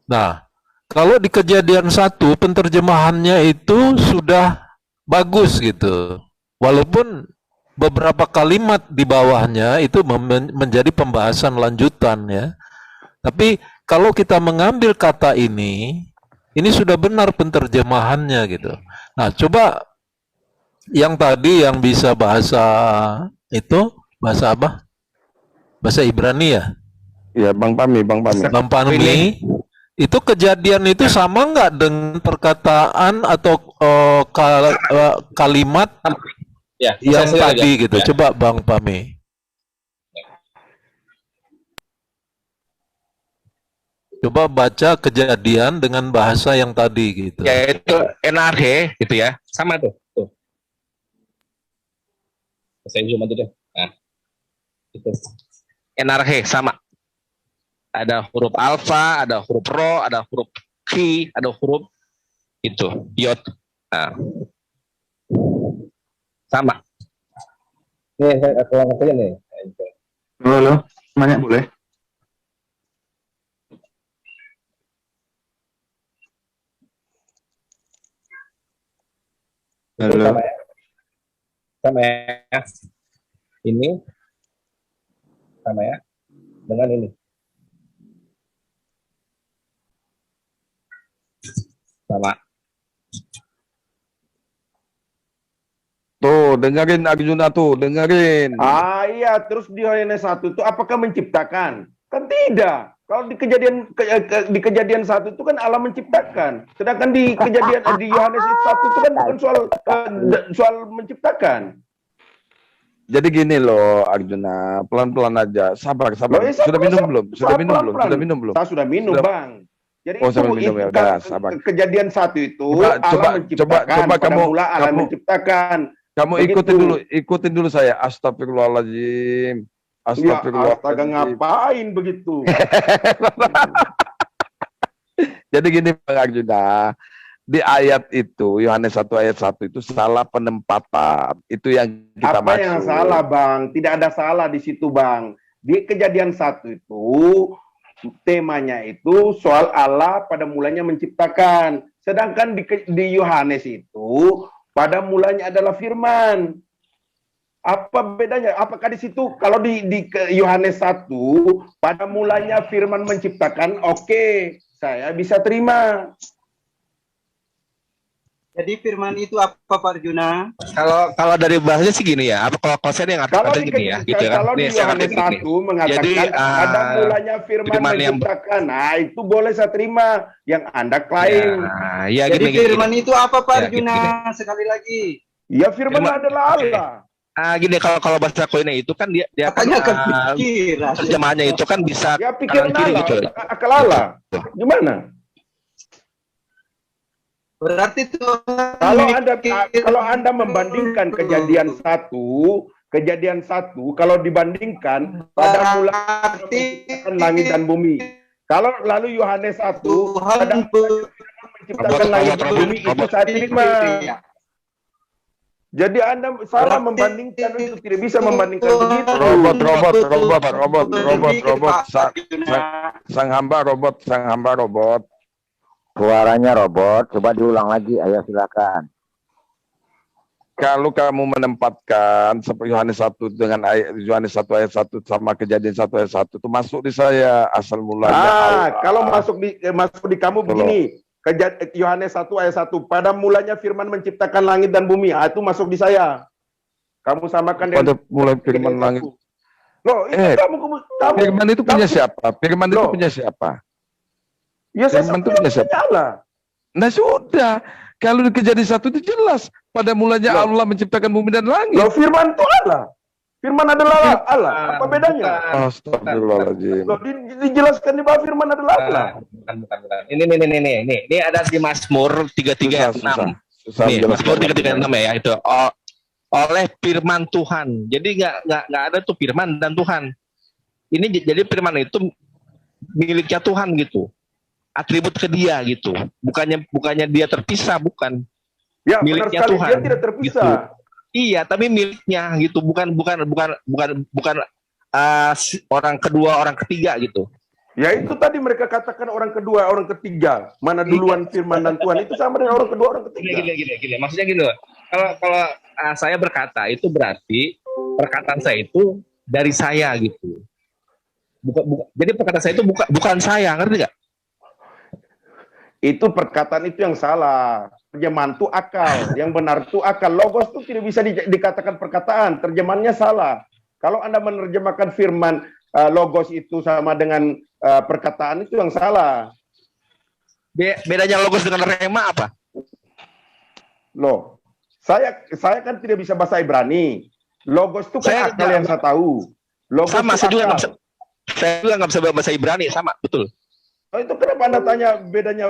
Nah, kalau di Kejadian 1 penterjemahannya itu sudah bagus gitu. Walaupun beberapa kalimat di bawahnya itu menjadi pembahasan lanjutan ya. Tapi kalau kita mengambil kata ini sudah benar penterjemahannya gitu. Nah, coba yang tadi yang bisa bahasa itu bahasa apa? Bahasa Ibrani ya? Iya, Bang Pami. Itu Kejadian itu sama nggak dengan perkataan atau kalimat Ya, yang saya tadi aja. gitu. Ya. Coba Bang Pame. Coba baca Kejadian dengan bahasa yang tadi gitu. Ya itu NRH gitu ya. Sama tuh. Tuh. Saya zoom aja deh. Nah, itu. NRH sama. Ada huruf alfa, ada huruf ro, ada huruf ki, ada huruf itu yod. Nah. Sama. Nih, saya ulang saja nih. Halo, banyak boleh? Halo. Sama ya. Sama ya. Ini sama ya. Dengan ini. Sama. Tuh, dengerin Arjuna tuh, dengerin. Ah iya, terus di Yohanes 1 itu apakah menciptakan? Kan tidak. Kalau di kejadian 1 itu kan Allah menciptakan. Sedangkan di kejadian di Yohanes 1 itu kan bukan soal menciptakan. Jadi gini loh Arjuna, pelan-pelan aja, sabar. Loh, Sudah minum belum? Sudah minum belum? Sudah minum belum? Saya sudah minum, Bang. Jadi Oh, sambil minum ya, udah, sabar. kejadian 1 itu Coba, Allah menciptakan. coba Pada kamu- mula Allah kamu- menciptakan. Kamu Begitu. ikutin dulu saya. Astagfirullahaladzim. Ya, Astagfirullahaladzim. astaga ngapain begitu? Jadi gini Bang Arjuna, di ayat itu, Yohanes 1 ayat 1 itu salah penempatan. Itu yang kita Apa yang maksud. salah, Bang? Tidak ada salah di situ, Bang. Di kejadian 1 itu, temanya itu soal Allah pada mulanya menciptakan. Sedangkan di Yohanes itu, pada mulanya adalah firman. Apa bedanya? Apakah di situ, kalau di Yohanes 1, pada mulanya firman menciptakan, oke, saya bisa terima. Jadi firman itu apa Pak Arjuna? Kalau dari bahasanya sih gini ya. Apa kalau saya yang Kalau artinya di, gini ya, gitu kan. kalau di Nih, saya Yohanes artinya gini. 1 mengatakan Jadi, pada mulanya firman firman yang- menciptakan. Nah, itu boleh saya terima. Yang Anda klaim. Ya Jadi gini, firman itu apa Pak Ya, Arjuna? gini. Sekali lagi. Ya firman Firman- adalah Allah. Gini kalau bahasa koinnya itu kan dia Katanya kan, akan pikiran. terjemahannya itu kan bisa Ya pikiran kanan kiri Allah, gitu. akal Allah. Gimana? Berarti Kalau Anda membandingkan kejadian 1, kalau dibandingkan pada mulanya menciptakan langit dan bumi. Kalau lalu Yohanes 1 pada mulanya menciptakan langit dan bumi itu saya terima. Jadi Anda salah membandingkan itu, tidak bisa membandingkan begitu. Robot. Sang hamba robot. Suaranya robot, coba diulang lagi, ayo silakan. Kalau kamu menempatkan seperti Yohanes 1 dengan ayat Yohanes 1 ayat 1 sama kejadian 1 ayat 1 itu masuk di saya asal mulanya. Allah. Kalau masuk di kamu begini. Yohanes 1 ayat 1, pada mulanya firman menciptakan langit dan bumi. Itu masuk di saya. Kamu samakan dengan Pada mulai firman langit. Loh, itu kamu Firman itu punya siapa? Firman itu punya siapa? Ya Firman itu punya siapa? Allah. Nah sudah, kalau di kejadian 1 itu jelas pada mulanya Allah menciptakan bumi dan langit. Loh, firman itu Allah. Firman adalah Allah. Apa bedanya? Astagfirullahaladzim. Loh, dijelaskan di bawah firman adalah Allah. Bukan. Ini ada di Mazmur 336. Susah Nih, Mazmur menjelaskan. 336 ya itu. Oleh firman Tuhan. Jadi nggak ada tuh firman dan Tuhan. Ini jadi firman itu miliknya Tuhan gitu. Atribut ke dia gitu. Bukannya dia terpisah, bukan. Ya, benar Miliknya sekali. Tuhan. Dia tidak terpisah. Gitu. Iya, tapi miliknya gitu, bukan orang kedua, orang ketiga gitu. Ya itu tadi mereka katakan orang kedua, orang ketiga. Mana duluan firman dan Tuhan itu sama dengan orang kedua, orang ketiga. Gini. Maksudnya gini loh. Kalau saya berkata itu berarti perkataan saya itu dari saya gitu. Jadi perkataan saya itu bukan saya, ngerti nggak? Itu perkataan itu yang salah. Terjemahan itu akal. Yang benar itu akal. Logos itu tidak bisa dikatakan perkataan. Terjemahannya salah. Kalau Anda menerjemahkan firman logos itu sama dengan perkataan itu yang salah. Bedanya logos dengan rema apa? Loh, Saya kan tidak bisa bahasa Ibrani. Logos itu kan akal yang saya tahu. Logos sama, itu akal. saya juga nggak bisa bahasa Ibrani, sama, betul. Oh, itu kenapa Anda tanya bedanya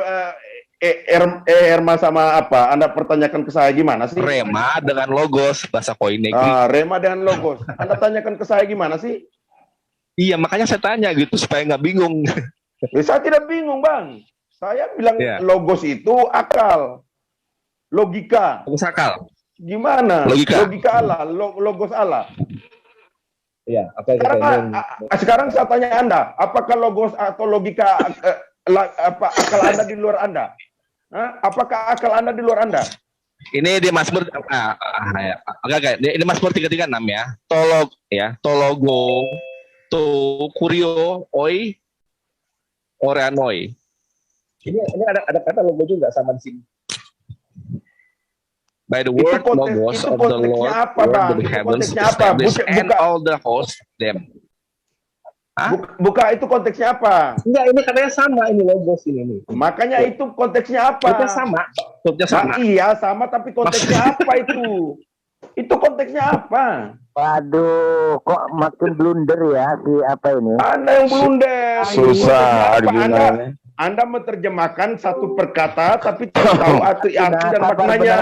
Herma sama apa? Anda pertanyakan ke saya gimana sih? Rema dengan logos, bahasa koin negeri. Rema dengan logos. Anda tanyakan ke saya gimana sih? Iya, makanya saya tanya gitu supaya nggak bingung. Saya tidak bingung, Bang. Saya bilang logos itu akal, logika. Logos akal. Gimana? Logika Allah, logos Allah. Iya. Sekarang saya tanya Anda, apakah logos atau logika akal Anda di luar Anda? Apakah akal Anda di luar Anda? Ini di Mazmur ini Mazmur 336 ya. Tologo to kurio oi oreanoi. Ini ada kata logo juga sama di sini. By the word logos of the Lord, word the heavens established and all the hosts them. Buka itu konteksnya apa? Enggak, ini katanya sama, ini logos ini. Makanya itu konteksnya apa? Konteksnya sama. Iya, sama, tapi konteksnya apa itu? Itu konteksnya apa? Waduh, kok makin blunder ya si apa ini? Anda yang blunder. Susah Anda menerjemahkan satu perkata tapi tidak tahu arti dan maknanya.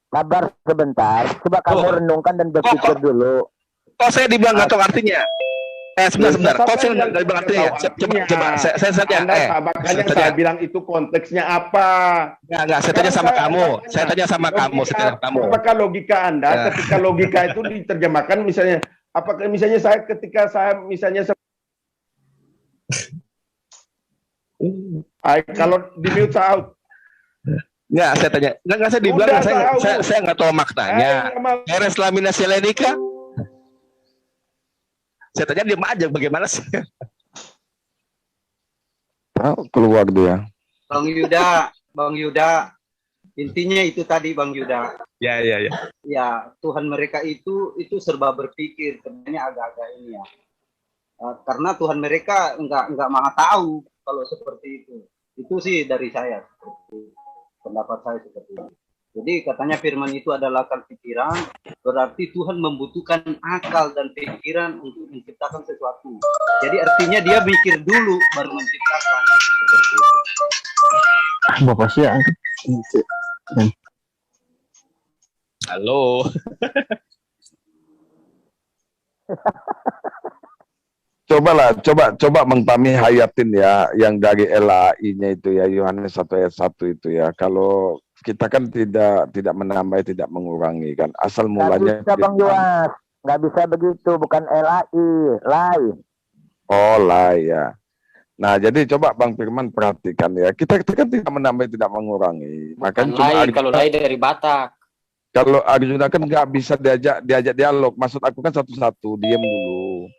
Sabar sebentar, coba kamu renungkan dan berpikir dulu. Kok saya dibilang nggak tahu artinya? Sebentar. Kok saya nggak bilang artinya? Coba. Saya makanya saya bilang itu konteksnya apa? Nggak. Saya tanya sama kamu. Apakah logika Anda ketika logika itu diterjemahkan misalnya? Apakah misalnya ketika saya kalau di mute out. Nggak, saya tanya. Nggak, saya dibilang saya nggak tahu maknanya. Eres lamina selenika. Saya tanya diam aja, bagaimana sih? Keluar dia. Bang Yuda, intinya itu tadi Bang Yuda. Ya. Ya, Tuhan mereka itu serba berpikir, sebenarnya agak-agak ini ya. Karena Tuhan mereka enggak maha tahu kalau seperti itu. Itu sih dari saya, pendapat saya seperti itu. Jadi katanya firman itu adalah akal pikiran, berarti Tuhan membutuhkan akal dan pikiran untuk menciptakan sesuatu. Jadi artinya dia mikir dulu baru menciptakan. Seperti itu. Bapak sih ya. Halo. Coba Bang Tami hayatin ya yang dari LAI-nya itu ya, Yohanes 1 ayat 1 itu ya. Kalau kita kan tidak menambah, tidak mengurangi kan. Asal mulanya. Nggak bisa Bang Yoas, nggak bisa begitu, bukan LAI. Oh, LAI ya. Nah, jadi coba Bang Firman perhatikan ya. Kita kan tidak menambah, tidak mengurangi. Makanya kalau LAI dari Batak. Kalau Arjuna kan nggak bisa diajak dialog. Maksud aku kan satu-satu, diam dulu.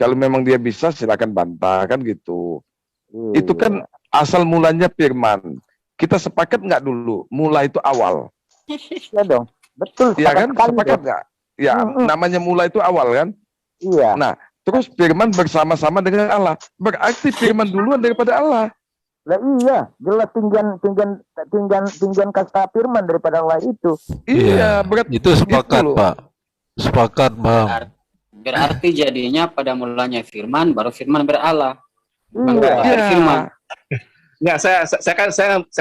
Kalau memang dia bisa, silakan bantah kan gitu. Itu kan asal mulanya firman. Kita sepakat nggak dulu? Mula itu awal. Iya dong, betul. Iya kan? Sepakat nggak? Ya, namanya mula itu awal kan? Iya. Nah, terus firman bersama-sama dengan Allah. Berarti firman duluan daripada Allah. Lah iya, jelas tinggian kasta firman daripada Allah itu. Iya, berarti itu sepakat gitu, Pak. Sepakat, Bang. Berarti jadinya pada mulanya firman, baru firman berala. Firman. Nggak, saya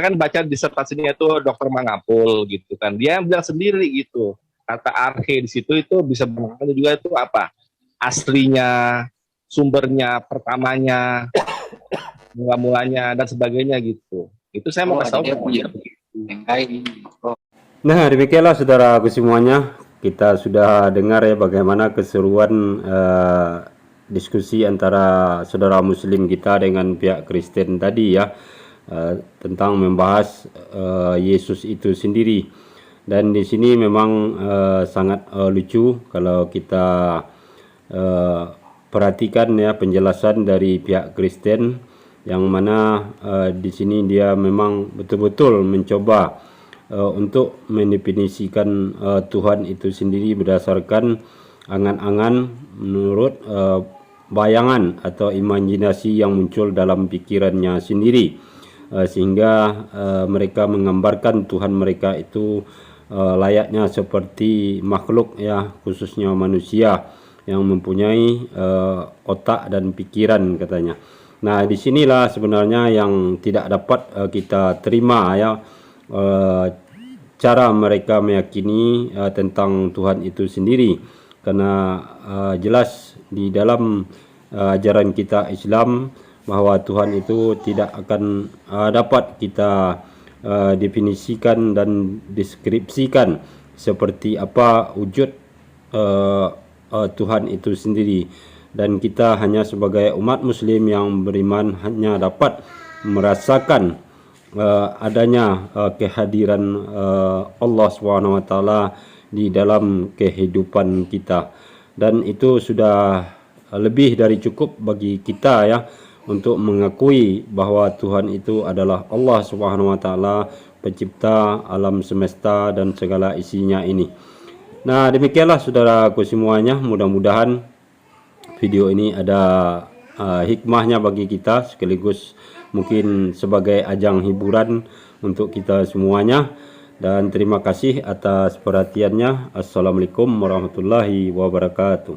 kan baca disertasinya itu Dr. Mangapul gitu kan. Dia bilang sendiri gitu. Kata arche di situ itu bisa bermakna juga itu apa? Aslinya, sumbernya, pertamanya, mulanya dan sebagainya gitu. Itu saya mau kasih tahu. Nah, demikianlah saudaraku semuanya. Kita sudah dengar ya bagaimana keseruan diskusi antara saudara muslim kita dengan pihak Kristen tadi ya, tentang membahas Yesus itu sendiri. Dan di sini memang sangat lucu kalau kita perhatikan ya penjelasan dari pihak Kristen, yang mana di sini dia memang betul-betul mencoba untuk mendefinisikan Tuhan itu sendiri berdasarkan angan-angan menurut bayangan atau imajinasi yang muncul dalam pikirannya sendiri, sehingga mereka menggambarkan Tuhan mereka itu layaknya seperti makhluk ya, khususnya manusia yang mempunyai otak dan pikiran katanya. Nah, disinilah sebenarnya yang tidak dapat kita terima ya, cara mereka meyakini tentang Tuhan itu sendiri, karena jelas di dalam ajaran kita Islam bahwa Tuhan itu tidak akan dapat kita definisikan dan deskripsikan seperti apa wujud Tuhan itu sendiri, dan kita hanya sebagai umat muslim yang beriman hanya dapat merasakan adanya kehadiran Allah SWT di dalam kehidupan kita, dan itu sudah lebih dari cukup bagi kita ya untuk mengakui bahwa Tuhan itu adalah Allah SWT, pencipta alam semesta dan segala isinya ini. Nah, demikianlah saudaraku semuanya, mudah-mudahan video ini ada hikmahnya bagi kita, sekaligus mungkin sebagai ajang hiburan untuk kita semuanya. Dan terima kasih atas perhatiannya. Assalamualaikum warahmatullahi wabarakatuh.